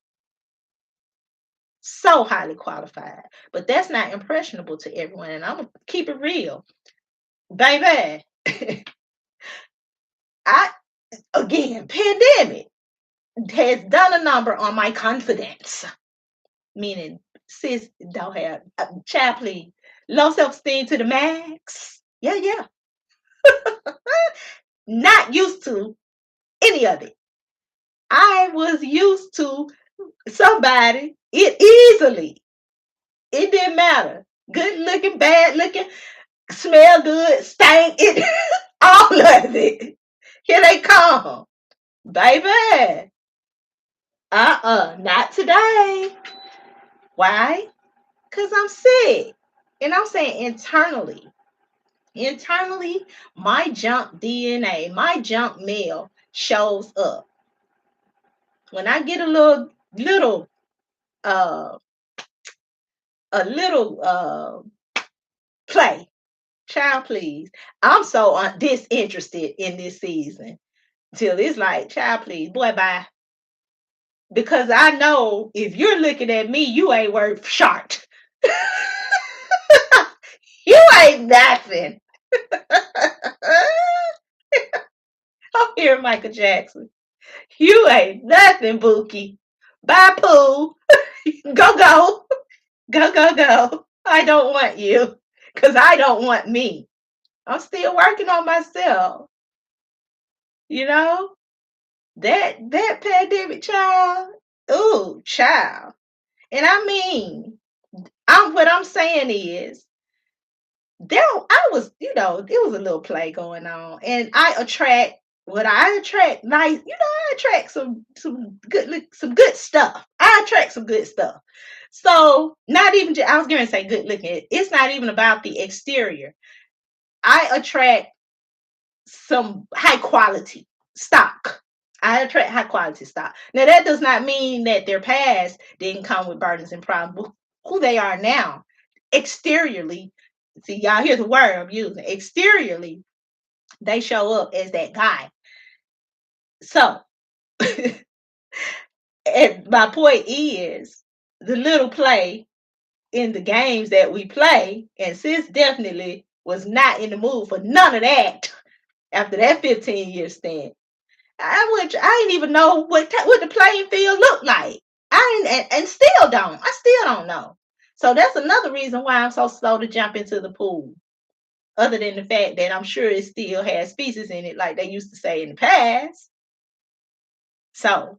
so highly qualified, but that's not impressionable to everyone. And I'm gonna keep it real, baby. I Again, pandemic has done a number on my confidence. Meaning, sis don't have, child, please, low self-esteem to the max. Yeah, yeah. Not used to any of it. I was used to somebody, it easily. It didn't matter. Good looking, bad looking, smell good, stank, it, all of it. Here they come. Baby. Not today. Why? Because I'm sick. And I'm saying internally. Internally, my junk DNA, my junk mail shows up. When I get little, uh, a little play, child, please. I'm so disinterested in this season till it's like, child, please, boy, bye. Because I know if you're looking at me, you ain't worth short. You ain't nothing. I'm here, Michael Jackson. You ain't nothing, Bookie. Bye, Pooh. Go, go. Go, go, go. I don't want you because I don't want me. I'm still working on myself. You know? That pandemic, child. Ooh, child. And I mean, What I'm saying is there I was, it was a little play going on, and I attract nice, I attract some good stuff. I attract some good stuff. So not even I was gonna say good looking. It's not even about the exterior. I attract some high quality stock. I attract high quality stock. Now that does not mean that their past didn't come with burdens and problems. Who they are now, exteriorly, see y'all hear the word I'm using. Exteriorly, they show up as that guy. So, and my point is the little play in the games that we play, and sis definitely was not in the mood for none of that after that 15-year stint. I didn't even know what the playing field looked like. I didn't, and still don't. I still don't know. So that's another reason why I'm so slow to jump into the pool. Other than the fact that I'm sure it still has species in it, like they used to say in the past. So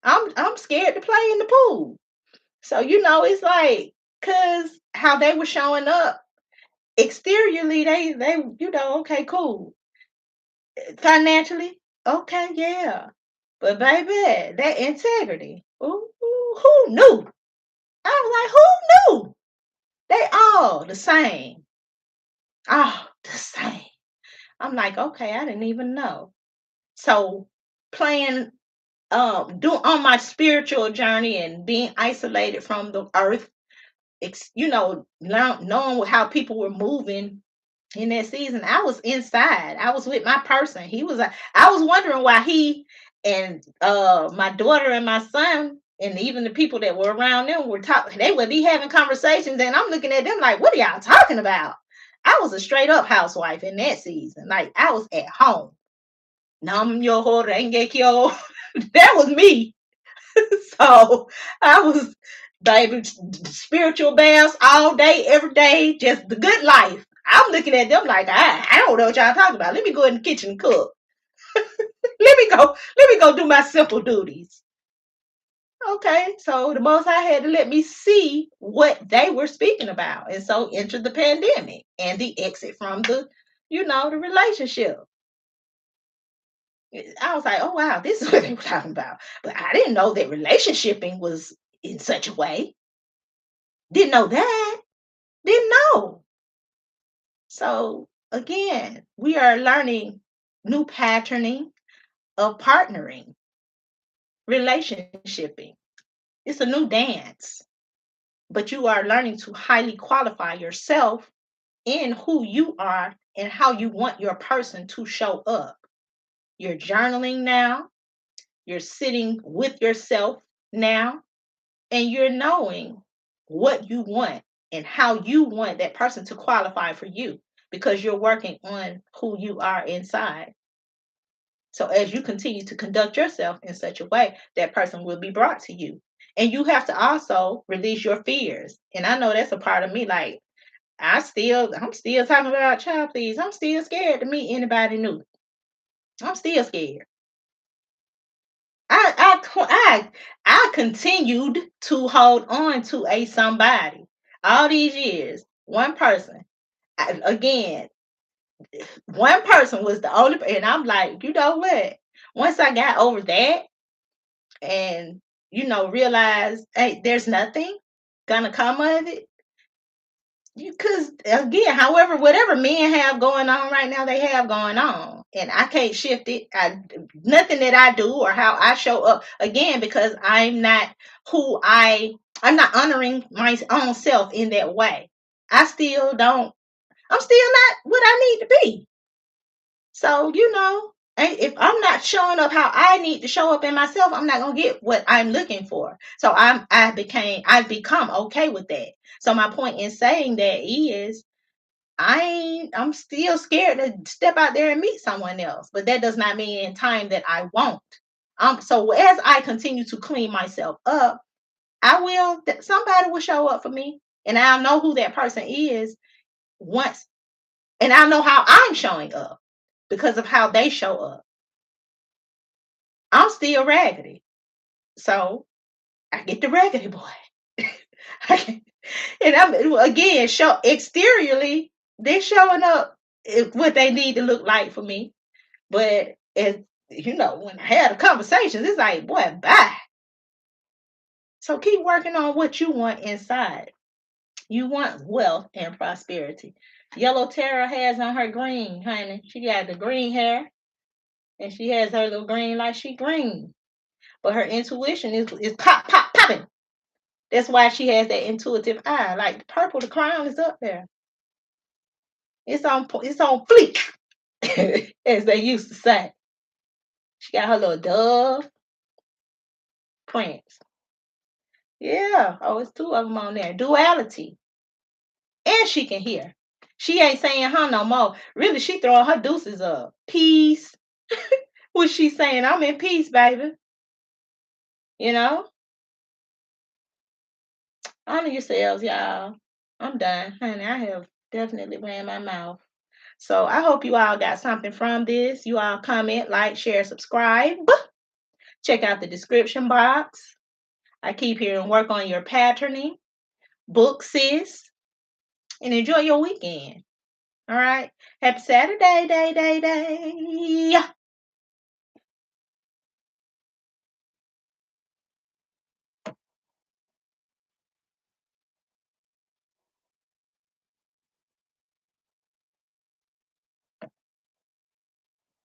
I'm scared to play in the pool. So it's like, cause how they were showing up exteriorly, they okay, cool. Financially, okay, yeah. But baby, that integrity. Ooh, who knew? I was like, who knew? They all the same. Oh, the same. I'm like, okay, I didn't even know. So playing do on my spiritual journey and being isolated from the earth, knowing how people were moving in that season. I was inside. I was with my person. I was wondering why he and my daughter and my son and even the people that were around them were talking. They would be having conversations, and I'm looking at them like, what are y'all talking about? I was a straight up housewife in that season. Like I was at home. Nam yo ho rengekyo. That was me. So I was, baby, spiritual baths all day, every day, just the good life. I'm looking at them like I don't know what y'all talking about. Let me go in the kitchen and cook. Let me go do my simple duties. Okay, so the most I had to let me see what they were speaking about. And so enter the pandemic and the exit from the relationship. I was like, oh wow, this is what they were talking about. But I didn't know that relationshiping was in such a way. Didn't know that. Didn't know. So again, we are learning new patterning of partnering, relationshiping. It's a new dance, but you are learning to highly qualify yourself in who you are and how you want your person to show up. You're journaling now, you're sitting with yourself now, and you're knowing what you want and how you want that person to qualify for you because you're working on who you are inside. So as you continue to conduct yourself in such a way, that person will be brought to you. And you have to also release your fears. And I know that's a part of me. Like I'm still talking about child, please. I'm still scared to meet anybody new. I'm still scared. I continued to hold on to a somebody all these years. One person. Again, one person was the only, and I'm like, you know what? Once I got over that and realized, hey, there's nothing gonna come of it. Because again, however, whatever men have going on right now, they have going on, and I can't shift it. Nothing that I do or how I show up again because I'm not honoring my own self in that way. I still don't. I'm still not what I need to be. So, if I'm not showing up how I need to show up in myself, I'm not gonna get what I'm looking for. So I've become okay with that. So my point in saying that is I'm still scared to step out there and meet someone else, but that does not mean in time that I won't. So as I continue to clean myself up, somebody will show up for me, and I'll know who that person is once, and I'll know how I'm showing up because of how they show up. I'm still raggedy. So I get the raggedy boy. And again, show exteriorly, they're showing up what they need to look like for me. But as when I had the conversations, it's like, boy, bye. So keep working on what you want inside. You want wealth and prosperity. Yellow Tara has on her green, honey. She got the green hair, and she has her little green like she green. But her intuition is pop, pop, popping. That's why she has that intuitive eye. Like the purple, the crown is up there. It's on fleek, as they used to say. She got her little dove prints. Yeah. Oh, it's two of them on there. Duality. And she can hear. She ain't saying huh no more. Really, she throwing her deuces up. Peace. What she saying? I'm in peace, baby. You know? Honor yourselves, y'all. I'm done. Honey, I have definitely ran my mouth. So I hope you all got something from this. You all comment, like, share, subscribe. Check out the description box. I keep hearing work on your patterning. Book, sis. And enjoy your weekend. All right. Happy Saturday, day.